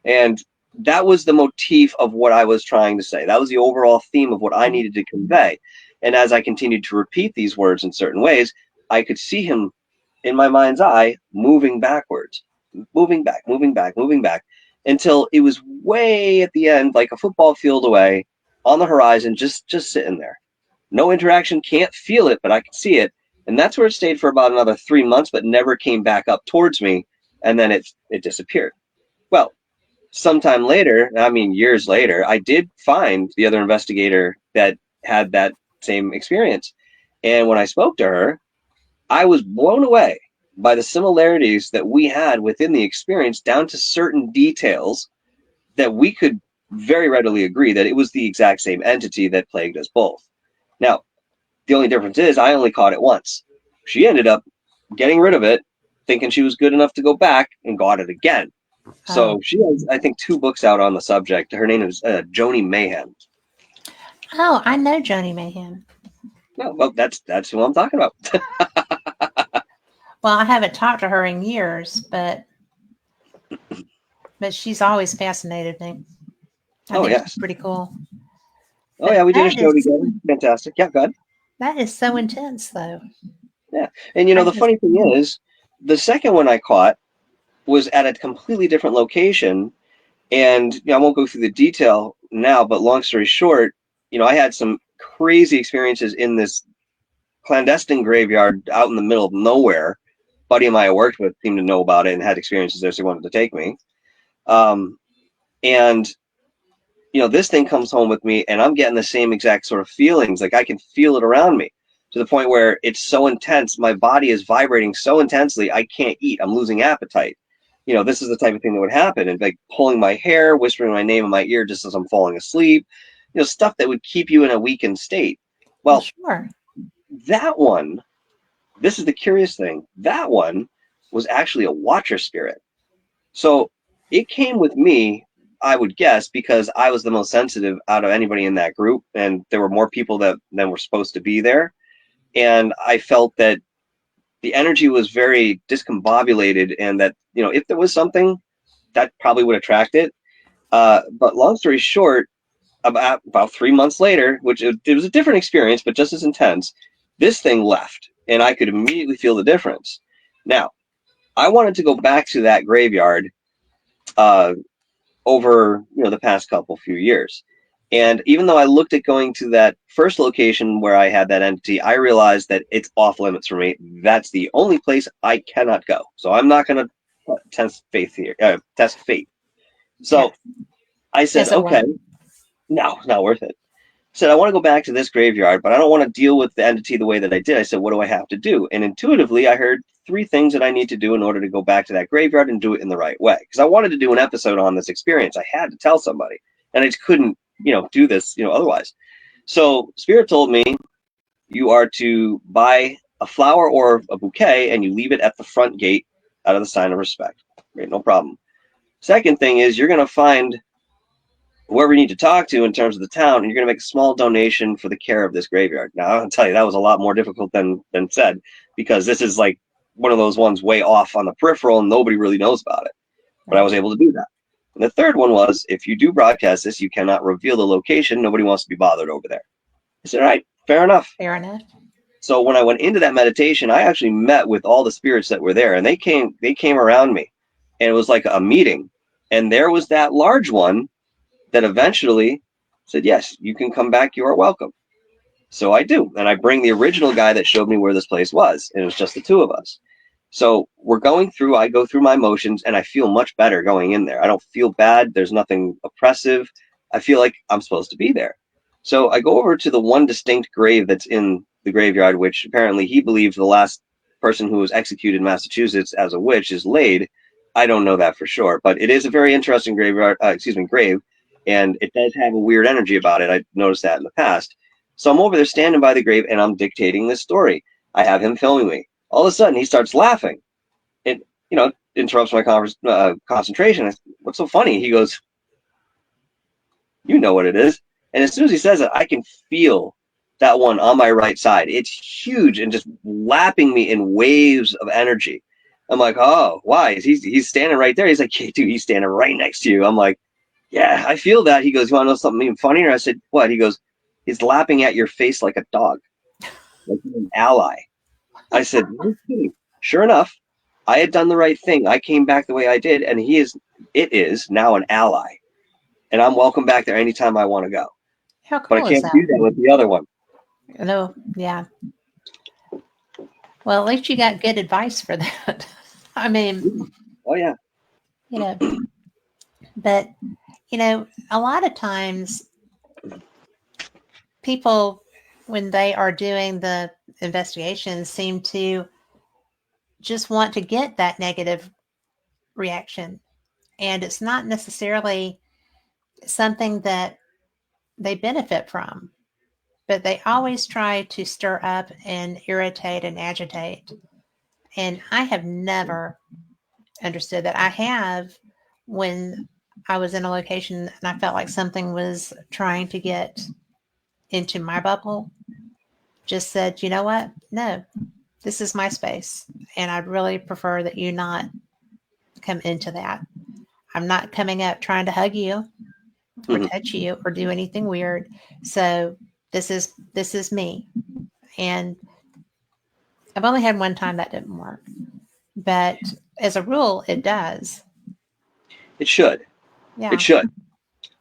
And that was the motif of what I was trying to say. That was the overall theme of what I needed to convey. And as I continued to repeat these words in certain ways, I could see him in my mind's eye moving backwards, moving back, until it was way at the end, like a football field away on the horizon, just sitting there. No interaction, can't feel it, but I can see it. And that's where it stayed for about another 3 months, but never came back up towards me. And then it disappeared. Well, sometime later, years later, I did find the other investigator that had that same experience. And when I spoke to her, I was blown away by the similarities that we had within the experience, down to certain details that we could very readily agree that it was the exact same entity that plagued us both. Now, the only difference is I only caught it once. She ended up getting rid of it, thinking she was good enough to go back, and got it again. So she has, I think, 2 books out on the subject. Her name is Joni Mayhem. Oh, I know Joni Mayhem. No, well, that's who I'm talking about. Well, I haven't talked to her in years, but she's always fascinated me. I think yes, she's pretty cool. Oh yeah, we did a show together. Fantastic. Yeah, go ahead. That is so intense, though. Yeah, and the funny thing is, the second one I caught was at a completely different location, and I won't go through the detail now, but long story short, I had some crazy experiences in this clandestine graveyard out in the middle of nowhere. A buddy of mine I worked with seemed to know about it and had experiences there, so he wanted to take me. And this thing comes home with me, and I'm getting the same exact sort of feelings. Like, I can feel it around me to the point where it's so intense. My body is vibrating so intensely, I can't eat. I'm losing appetite. This is the type of thing that would happen. And like pulling my hair, whispering my name in my ear just as I'm falling asleep, stuff that would keep you in a weakened state. Well, sure. That one, this is the curious thing. That one was actually a watcher spirit. So it came with me, I would guess, because I was the most sensitive out of anybody in that group, and there were more people than were supposed to be there. And I felt that the energy was very discombobulated, and that, if there was something, that probably would attract it. But long story short, about 3 months later, which it was a different experience, but just as intense, this thing left, and I could immediately feel the difference. Now, I wanted to go back to that graveyard over the past few years. And even though I looked at going to that first location where I had that entity, I realized that it's off limits for me. That's the only place I cannot go. So I'm not going to test faith here. Test fate. So I said, okay, no, it's not worth it. I said, I want to go back to this graveyard, but I don't want to deal with the entity the way that I did. I said, what do I have to do? And intuitively, I heard 3 things that I need to do in order to go back to that graveyard and do it in the right way. Because I wanted to do an episode on this experience. I had to tell somebody, and I just couldn't, do this, otherwise. So Spirit told me, you are to buy a flower or a bouquet and you leave it at the front gate out of the sign of respect. Great, no problem. Second thing is you're going to find whoever you need to talk to in terms of the town, and you're going to make a small donation for the care of this graveyard. Now, I'll tell you, that was a lot more difficult than said, because this is like one of those ones way off on the peripheral and nobody really knows about it. But I was able to do that. And the third one was, if you do broadcast this, you cannot reveal the location. Nobody wants to be bothered over there. I said, all right, fair enough. Fair enough. So when I went into that meditation, I actually met with all the spirits that were there, and they came around me, and it was like a meeting. And there was that large one that eventually said, yes, you can come back. You are welcome. So I do. And I bring the original guy that showed me where this place was. And it was just the two of us. So I go through my motions, and I feel much better going in there. I don't feel bad. There's nothing oppressive. I feel like I'm supposed to be there. So I go over to the one distinct grave that's in the graveyard, which apparently he believes the last person who was executed in Massachusetts as a witch is laid. I don't know that for sure, but it is a very interesting grave, and it does have a weird energy about it. I noticed that in the past. So I'm over there standing by the grave, and I'm dictating this story. I have him filming me. All of a sudden, he starts laughing. It, interrupts my concentration. I said, what's so funny? He goes, you know what it is. And as soon as he says it, I can feel that one on my right side. It's huge and just lapping me in waves of energy. I'm like, oh, why? He's standing right there. He's like, hey, dude, he's standing right next to you. I'm like, yeah, I feel that. He goes, you want to know something even funnier? I said, what? He goes, he's lapping at your face like a dog, like an ally. I said, no kidding. Sure enough, I had done the right thing. I came back the way I did, and it is now an ally. And I'm welcome back there anytime I want to go. How cool but I can't is that? do that with the other one. No, yeah. Well, at least you got good advice for that. I mean, oh yeah, but a lot of times people, when they are doing the investigations, seem to just want to get that negative reaction. And it's not necessarily something that they benefit from, but they always try to stir up and irritate and agitate. And I have never understood that. I have, when I was in a location and I felt like something was trying to get into my bubble, just said, you know what? No, this is my space. And I'd really prefer that you not come into that. I'm not coming up trying to hug you or touch you or do anything weird. So this is me. And I've only had one time that didn't work, but as a rule, it does. It should. Yeah. It should.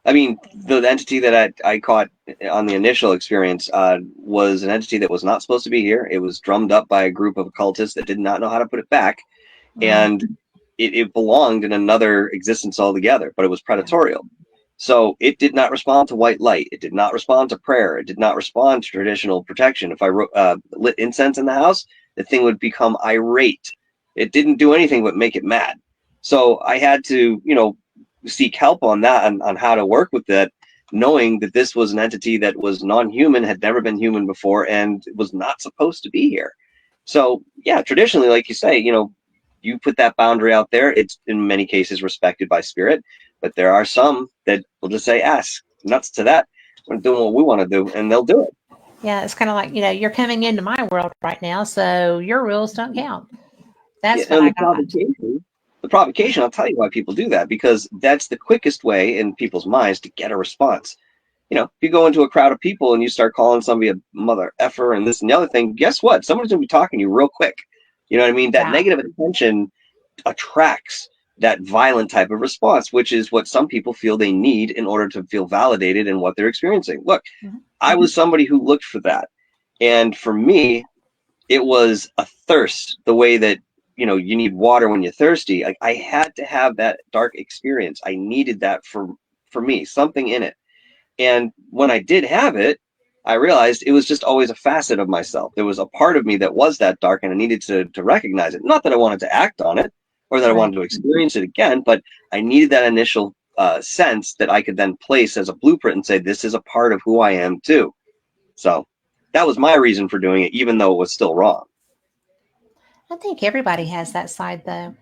I mean, the entity that I caught on the initial experience was an entity that was not supposed to be here. It was drummed up by a group of occultists that did not know how to put it back. And it belonged in another existence altogether, but it was predatorial. So it did not respond to white light. It did not respond to prayer. It did not respond to traditional protection. If I lit incense in the house, the thing would become irate. It didn't do anything but make it mad. So I had to, seek help on that, on how to work with that, knowing that this was an entity that was non-human, had never been human before, and was not supposed to be here. So yeah, traditionally, like you say, you put that boundary out there. It's in many cases respected by spirit, but there are some that will just say, ass nuts to that. We're doing what we want to do, and they'll do it. Yeah, it's kind of like, you're coming into my world right now, so your rules don't count. That's what I got. The provocation, I'll tell you why people do that, because that's the quickest way in people's minds to get a response. If you go into a crowd of people and you start calling somebody a mother effer and this and the other thing, guess what? Someone's going to be talking to you real quick. You know what I mean? That negative attention attracts that violent type of response, which is what some people feel they need in order to feel validated in what they're experiencing. Look, I was somebody who looked for that. And for me, it was a thirst, the way that, you need water when you're thirsty. Like, I had to have that dark experience. I needed that for me, something in it. And when I did have it, I realized it was just always a facet of myself. There was a part of me that was that dark, and I needed to recognize it. Not that I wanted to act on it or that I wanted to experience it again, but I needed that initial sense that I could then place as a blueprint and say, this is a part of who I am too. So that was my reason for doing it, even though it was still wrong. I think everybody has that side, though.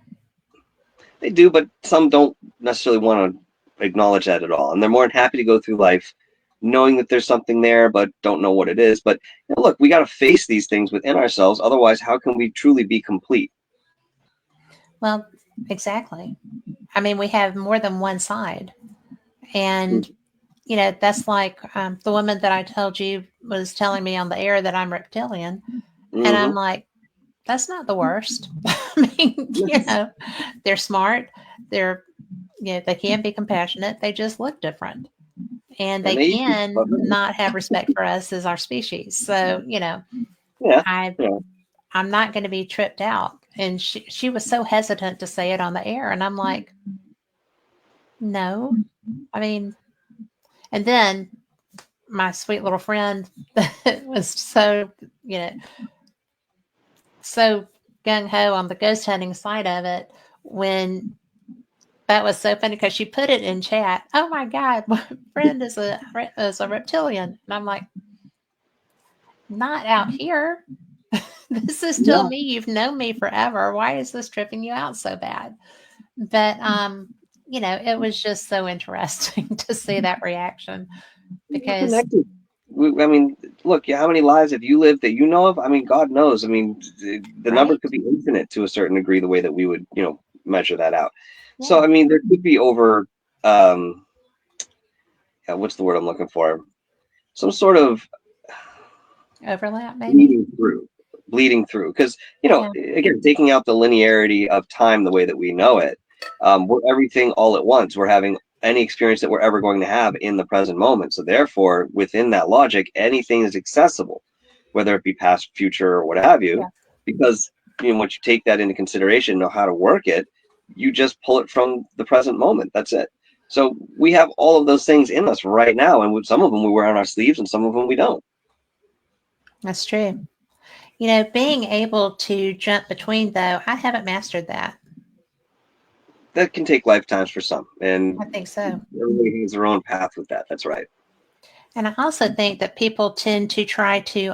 They do, but some don't necessarily want to acknowledge that at all, and they're more than happy to go through life knowing that there's something there, but don't know what it is. But look, we got to face these things within ourselves. Otherwise, how can we truly be complete? Well, exactly. I mean, we have more than one side. And, that's like the woman that I told you was telling me on the air that I'm reptilian. And I'm Mm-hmm. like, that's not the worst. I mean, they're smart. They're, they can be compassionate. They just look different. And And they they, can not have respect for us as our species. So, yeah, I yeah. I'm not going to be tripped out. And she was so hesitant to say it on the air. And I'm like, no. I mean, and then my sweet little friend was so, so gung ho on the ghost hunting side of it when that was so funny because she put it in chat. Oh my God, my friend is a reptilian. And I'm like, not out here. This is still Yeah. me. You've known me forever. Why is this tripping you out so bad? But it was just so interesting to see that reaction We're because connected. I mean, look, how many lives have you lived that you know of? I mean, God knows. I mean, the number right, could be infinite to a certain degree, the way that we would, measure that out. So, yeah, I mean, there could be what's the word I'm looking for? Some sort of overlap maybe, bleeding through, because yeah, again, taking out the linearity of time the way that we know it, we're everything all at once. We're having any experience that we're ever going to have in the present moment. So therefore, within that logic, anything is accessible, whether it be past, future, or what have you, yeah, because once you take that into consideration, know how to work it, you just pull it from the present moment. That's it. So we have all of those things in us right now, and with some of them we wear on our sleeves, and some of them we don't. that's true. Being able to jump between though, I haven't mastered that. That can take lifetimes for some, and I think so. everybody has their own path with that. That's right. And I also think that people tend to try to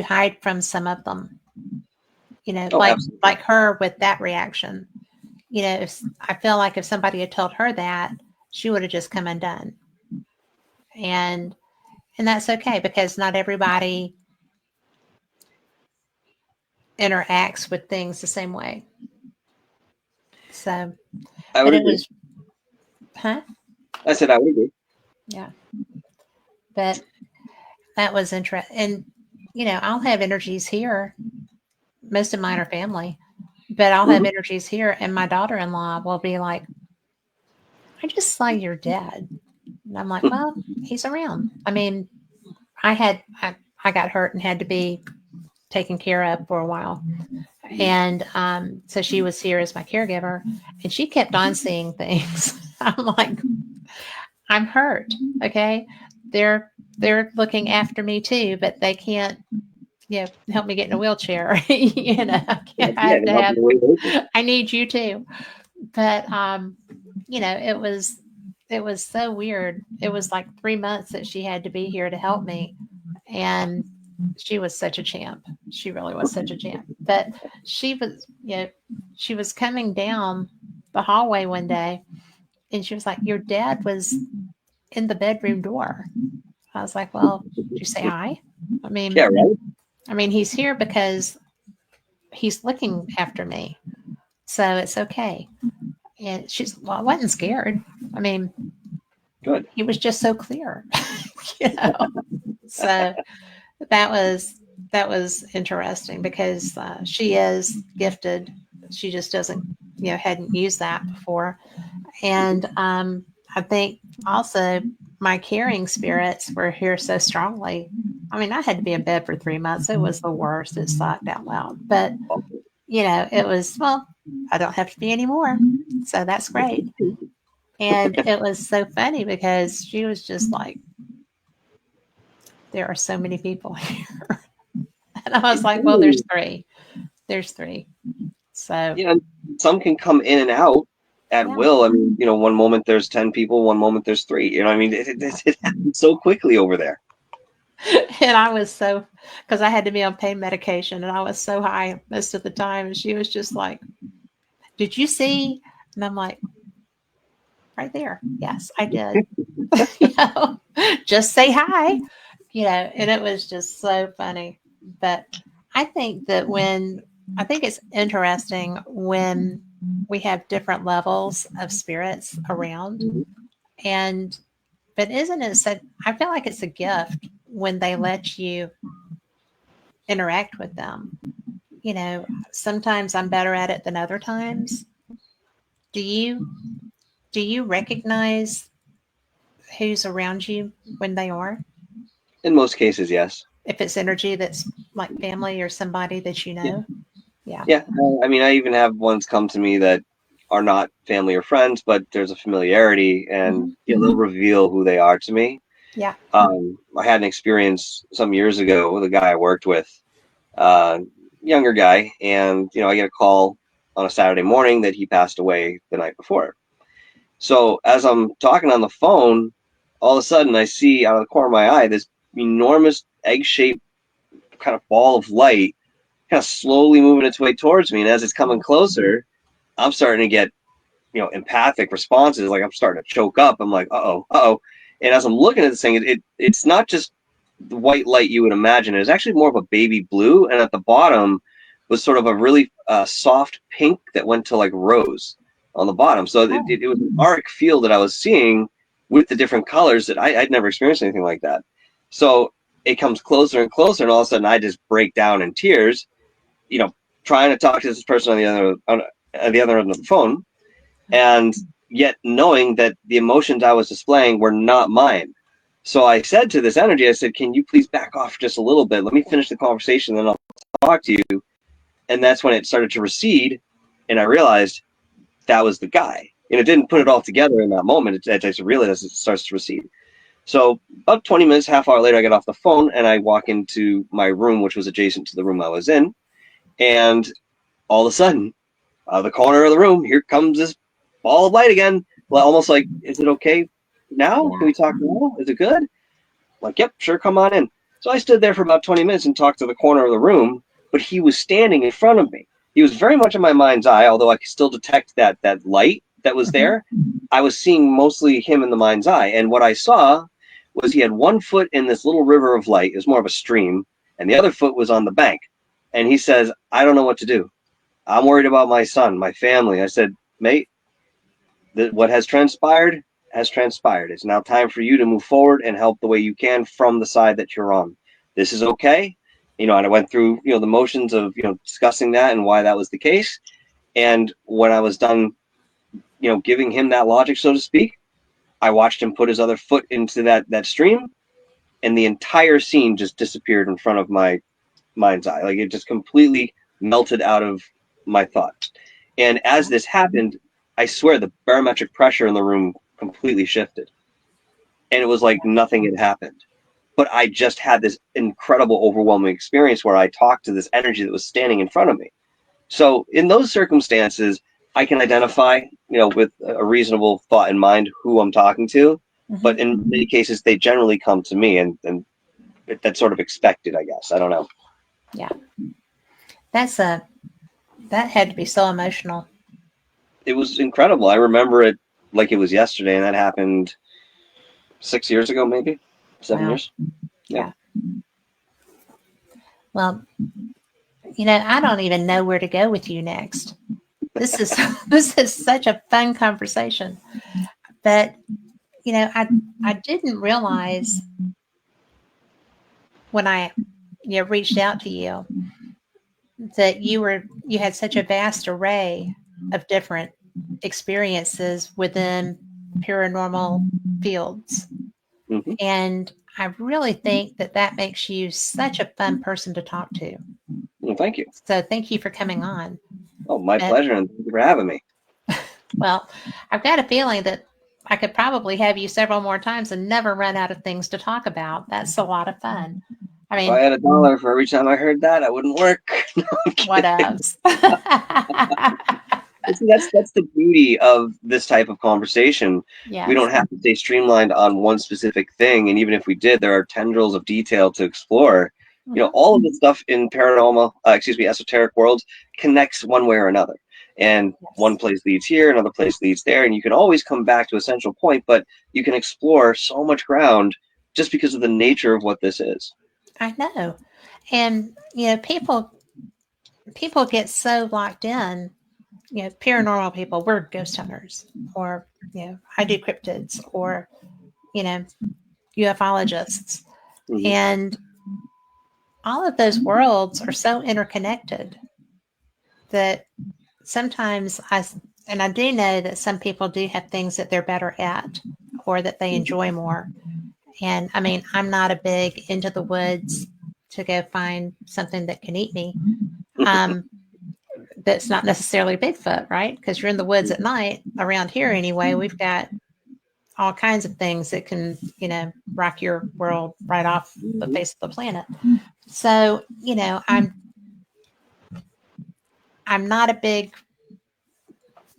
hide from some of them. Oh, absolutely. Like her with that reaction. If I feel like if somebody had told her that, she would have just come undone. And that's okay because not everybody interacts with things the same way. So, I but would it agree. was, huh? I said I would agree. Yeah. But that was interesting. And, I'll have energies here. Most of mine are family, but I'll have Mm-hmm. energies here. And my daughter in law will be like, I just saw your dad. And I'm like, well, he's around. I mean, I got hurt and had to be taken care of for a while. And so she was here as my caregiver and she kept on seeing things. I'm like, I'm hurt. Okay. They're looking after me too, but they can't, help me get in a wheelchair. I Yeah, have to to help have, you away later. I need you too. But, it was so weird. It was like 3 months that she had to be here to help me. And she was such a champ. She really was such a champ. But she was, she was coming down the hallway one day and she was like, your dad was in the bedroom door. I was like, well, did you say hi? I Yeah, mean, right. he's here because he's looking after me. So it's okay. And well, I wasn't scared. I mean, Good. he was just so clear, you know. So that was interesting because she is gifted. She just doesn't, hadn't used that before. And I think also my caring spirits were here so strongly. I mean, I had to be in bed for 3 months. It was the worst. It sucked out loud. But, it was, well, I don't have to be anymore. So that's great. And it was so funny because she was just like, there are so many people here. And I was like, well, there's three. There's three. So, Yeah, and some can come in and out at yeah. will. I mean, one moment there's 10 people, one moment there's three. I mean, it happens so quickly over there. And I was so, because I had to be on pain medication and I was so high most of the time. And she was just like, "Did you see?" And I'm like, "Right there. Yes, I did." You know, just say hi, you know, and it was just so funny. But I think that I think it's interesting when we have different levels of spirits around. And, but isn't it so, I feel like it's a gift when they let you interact with them. You know, sometimes I'm better at it than other times. Do you, do you recognize who's around you when they are? In most cases, yes. If it's energy that's like family or somebody that you Yeah. know? Yeah. Yeah. I mean, I even have ones come to me that are not family or friends, but there's a familiarity, and Mhm. they'll reveal who they are to me. Yeah. I had an experience some years ago with a guy I worked with, uh, younger guy, and I get a call on a Saturday morning that he passed away the night before. So as I'm talking on the phone, all of a sudden I see out of the corner of my eye this enormous egg-shaped kind of ball of light kind of slowly moving its way towards me. And as it's coming closer, I'm starting to get, empathic responses. Like I'm starting to choke up. I'm like, uh-oh, uh-oh. And as I'm looking at this thing, it's not just the white light you would imagine. It was actually more of a baby blue. And at the bottom was sort of a really soft pink that went to like rose on the bottom. So Oh. it was an arc field that I was seeing with the different colors that I'd never experienced anything like that. So it comes closer and closer, and all of a sudden I just break down in tears, trying to talk to this person on the other end of the phone, and yet knowing that the emotions I was displaying were not mine. So I said to this energy, I said, "Can you please back off just a little bit? Let me finish the conversation, then I'll talk to you." And that's when it started to recede, and I realized that was the guy. And it didn't put it all together in that moment. I just realized as it starts to recede. So about 20 minutes, half hour later, I get off the phone and I walk into my room, which was adjacent to the room I was in. And all of a sudden, out of the corner of the room, here comes this ball of light again. Well, almost like, is it okay now? Yeah. Can we talk now? Is it good? I'm like, yep, sure, come on in. So I stood there for about 20 minutes and talked to the corner of the room, but he was standing in front of me. He was very much in my mind's eye, although I could still detect that light that was Mhm. there. I was seeing mostly him in the mind's eye. And what I saw was he had one foot in this little river of light. It was more of a stream. And the other foot was on the bank. And he says, "I don't know what to do. I'm worried about my son, my family." I said, "Mate, what has transpired has transpired. It's now time for you to move forward and help the way you can from the side that you're on. This is okay." And I went through, the motions of, discussing that and why that was the case. And when I was done, giving him that logic, so to speak, I watched him put his other foot into that stream, and the entire scene just disappeared in front of my mind's eye. Like it just completely melted out of my thoughts. And as this happened, I swear the barometric pressure in the room completely shifted. And it was like nothing had happened. But I just had this incredible, overwhelming experience where I talked to this energy that was standing in front of me. So in those circumstances, I can identify, with a reasonable thought in mind who I'm talking to. But Mhm. in many cases, they generally come to me, and that's sort of expected, I guess. I don't know. Yeah. That's that had to be so emotional. It was incredible. I remember it like it was yesterday, and that happened 6 years ago, maybe 7 Wow. years. Yeah. Yeah. Well, I don't even know where to go with you next. This is this is such a fun conversation. But, I didn't realize when I reached out to you that you had such a vast array of different experiences within paranormal fields. Hmm. And I really think that that makes you such a fun person to talk to. Well, thank you. So thank you for coming on. Oh, my And, pleasure, and thank you for having me. well, I've got a feeling that I could probably have you several more times and never run out of things to talk about. That's a lot of fun. I If I mean, had $1 for every time I heard that, I wouldn't work. what else? See, that's the beauty of this type of conversation. We Yes. don't have to stay streamlined on one specific thing, and even if we did, there are tendrils of detail to explore. Hmm. All of the stuff in paranormal, esoteric worlds connects one way or another, and one Yes. place leads here, another place leads there, and you can always come back to a central point, but you can explore so much ground just because of the nature of what this is. I know. And people get so locked in, paranormal people, we're ghost hunters, or I do cryptids, or you know, ufologists. Mhm. And all of those worlds are so interconnected that sometimes and I do know that some people do have things that they're better at or that they enjoy more. And I mean, I'm not a big into the woods to go find something that can eat me. Um, that's not necessarily Bigfoot, right? Because you're in the woods at night. Around here, anyway, we've got all kinds of things that can, rock your world right off the Mhm. face of the planet. So, I'm not a big,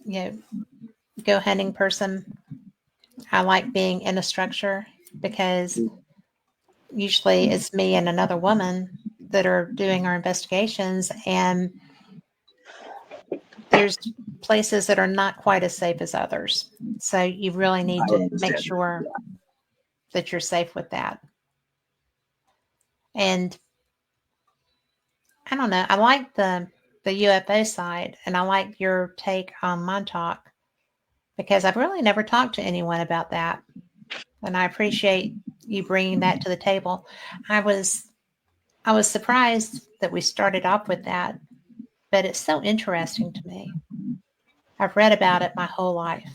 you know, go hunting person. I like being in a structure because usually it's me and another woman that are doing our investigations, and there's places that are not quite as safe as others. So you really need I would to make understand. sure that you're safe with that. And I don't know, I like the UFO side, and I like your take on Montauk because I've really never talked to anyone about that, and I appreciate you bringing that to the table. I was I was surprised that we started off with that, but it's so interesting to me. I've read about it my whole life,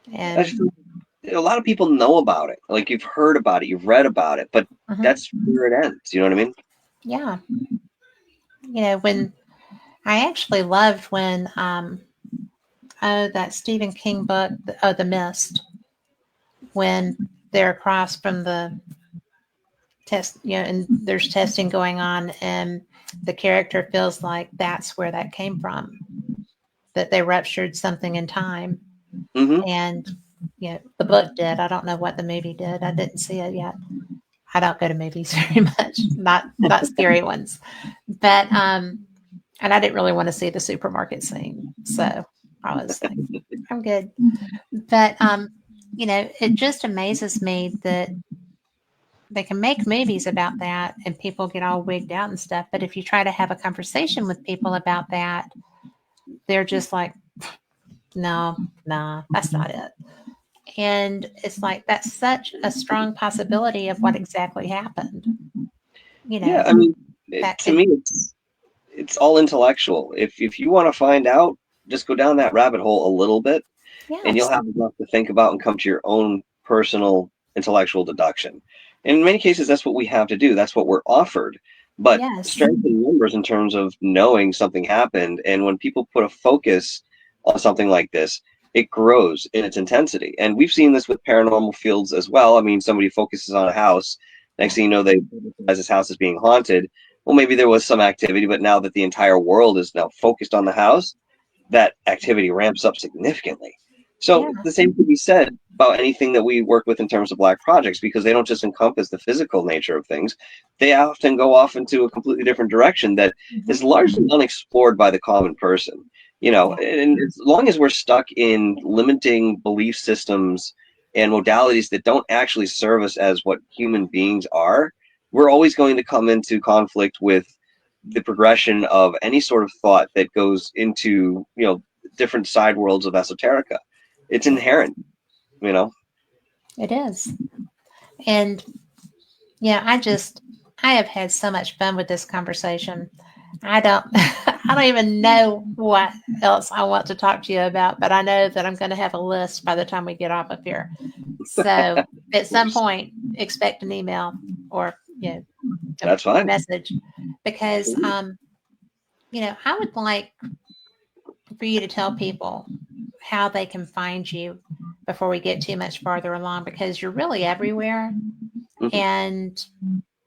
I and just feel a lot of people know about it. Like you've heard about it, you've read about it, but mhm, that's where it ends. You know what I mean? yeah, when I actually loved when oh, that Stephen King book, oh, The Mist, when they're across from the test, and there's testing going on, and the character feels like that's where that came from, that they ruptured something in time. Hmm. And, the book did. I don't know what the movie did. I didn't see it yet. I don't go to movies very much, not scary ones. But and I didn't really want to see the supermarket scene. So I was like, I'm good. But it just amazes me that they can make movies about that and people get all wigged out and stuff. But if you try to have a conversation with people about that, they're just like, no, nah, that's not it. And it's like that's such a strong possibility of what exactly happened. You Yeah, know, I mean, that to could, me, it's all intellectual. If you want to find out, just go down that rabbit hole a little bit, and you'll yes, have enough to think about and come to your own personal intellectual deduction. In many cases, that's what we have to do. That's what we're offered. But yes, strength in numbers in terms of knowing something happened, and when people put a focus on something like this, it grows in its intensity. And we've seen this with paranormal fields as well. I mean, somebody focuses on a house. Next yeah, thing you know, they realize this house is being haunted. Well, maybe there was some activity, but now that the entire world is now focused on the house, that activity ramps up significantly. So yeah, the same could be said about anything that we work with in terms of black projects, because they don't just encompass the physical nature of things. They often go off into a completely different direction that hmm, is largely unexplored by the common person. yeah, And as long as we're stuck in limiting belief systems and modalities that don't actually serve us as what human beings are, we're always going to come into conflict with the progression of any sort of thought that goes into different side worlds of esoterica. It's it is. inherent, you know. It is. And yeah, I have had so much fun with this conversation. I don't I don't even know what else I want to talk to you about, but I know that I'm going to have a list by the time we get off of here. So at Of some course, point, expect an email or a that's fine. message because I would like for you to tell people how they can find you before we get too much farther along because you're really everywhere Mhm. and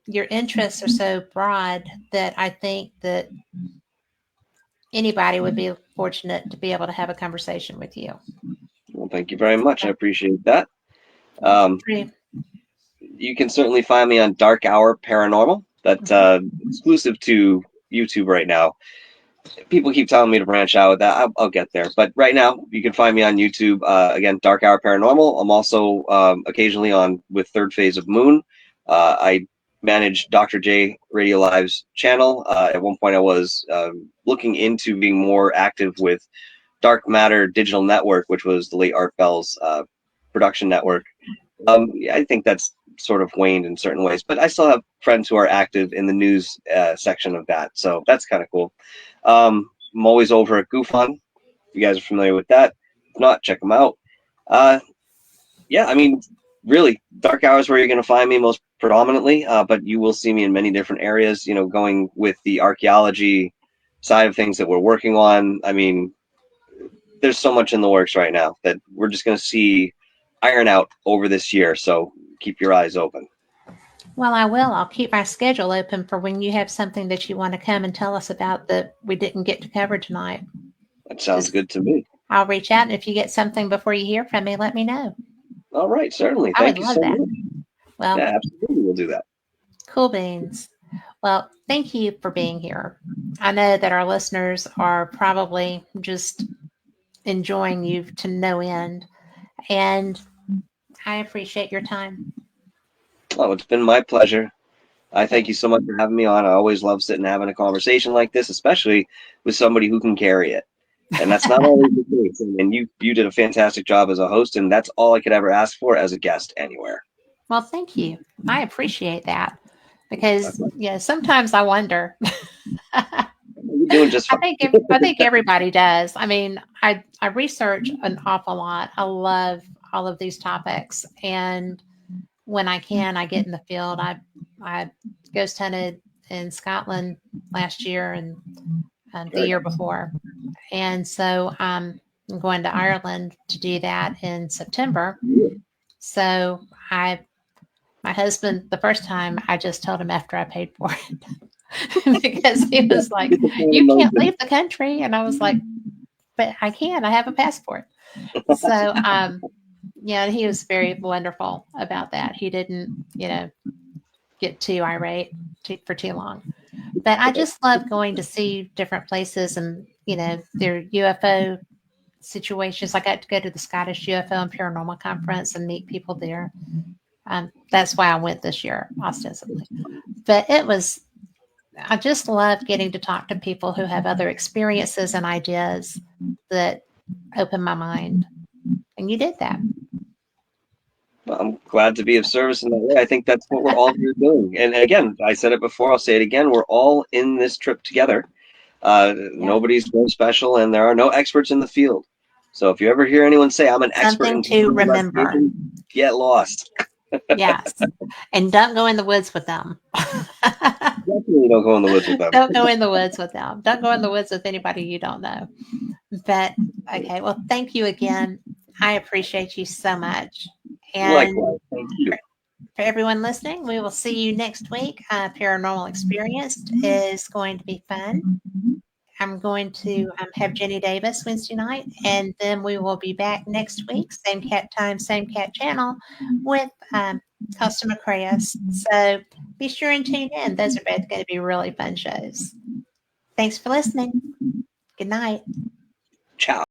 your interests are so broad that I think that anybody would be fortunate to be able to have a conversation with you. Well, thank you very much. I appreciate that. You can certainly find me on Dark Hour Paranormal. That's exclusive to YouTube right now. People keep telling me to branch out with that. I'll get there. But right now, you can find me on YouTube. Again, Dark Hour Paranormal. I'm also occasionally on with Third Phase of Moon. I manage Dr. J Radio Live's channel. At one point, I was looking into being more active with Dark Matter Digital Network, which was the late Art Bell's production network. I think that's sort of waned in certain ways, but I still have friends who are active in the news section of that, so that's kind of cool. I'm always over at GoofOn. If you guys are familiar with that. If not, check them out. Yeah, I mean, really, Dark Hour is where you're going to find me most predominantly, but you will see me in many different areas, you know, going with the archaeology side of things that we're working on. I mean, there's so much in the works right now that we're just going to see iron out over this year, so keep your eyes open. Well, I will. I'll keep my schedule open for when you have something that you want to come and tell us about that we didn't get to cover tonight. That sounds good to me. I'll reach out, and if you get something before you hear from me, let me know. All right, certainly. Thank you so much. Well, yeah, absolutely, we'll do that. Cool beans. Well, thank you for being here. I know that our listeners are probably just enjoying you to no end, and I appreciate your time. Oh, it's been my pleasure. I thank you so much for having me on. I always love sitting and having a conversation like this, especially with somebody who can carry it. And that's not always the case. And you did a fantastic job as a host, and that's all I could ever ask for as a guest anywhere. Well, thank you. I appreciate that because sometimes I wonder. You're doing just fine. I think everybody does. I mean, I research an awful lot. I love all of these topics, and when I can, I get in the field. I ghost hunted in Scotland last year and the year before, and so I'm going to Ireland to do that in September. So my husband, the first time, I just told him after I paid for it because he was like, "You can't leave the country," and I was like, "But I can. I have a passport." So yeah, he was very wonderful about that. He didn't, get too irate for too long. But I just love going to see different places and, their UFO situations. I got to go to the Scottish UFO and Paranormal Conference and meet people there. That's why I went this year, ostensibly. But I just love getting to talk to people who have other experiences and ideas that open my mind. And you did that. Well, I'm glad to be of service in that way. I think that's what we're all here doing. And again, I said it before, I'll say it again. We're all in this trip together. Nobody's more special, and there are no experts in the field. So if you ever hear anyone say, "I'm an expert," something to remember. Get lost. Yes. And don't go in the woods with them. Definitely don't go in the woods with them. Don't go in the woods with them. Don't go in the woods with anybody you don't know. But, okay. Well, thank you again. I appreciate you so much. And likewise, thank you. For everyone listening, we will see you next week. Paranormal Experienced is going to be fun. I'm going to have Jenny Davis Wednesday night, and then we will be back next week, same cat time, same cat channel, with Costa Macraeus. So be sure and tune in. Those are both going to be really fun shows. Thanks for listening. Good night. Ciao.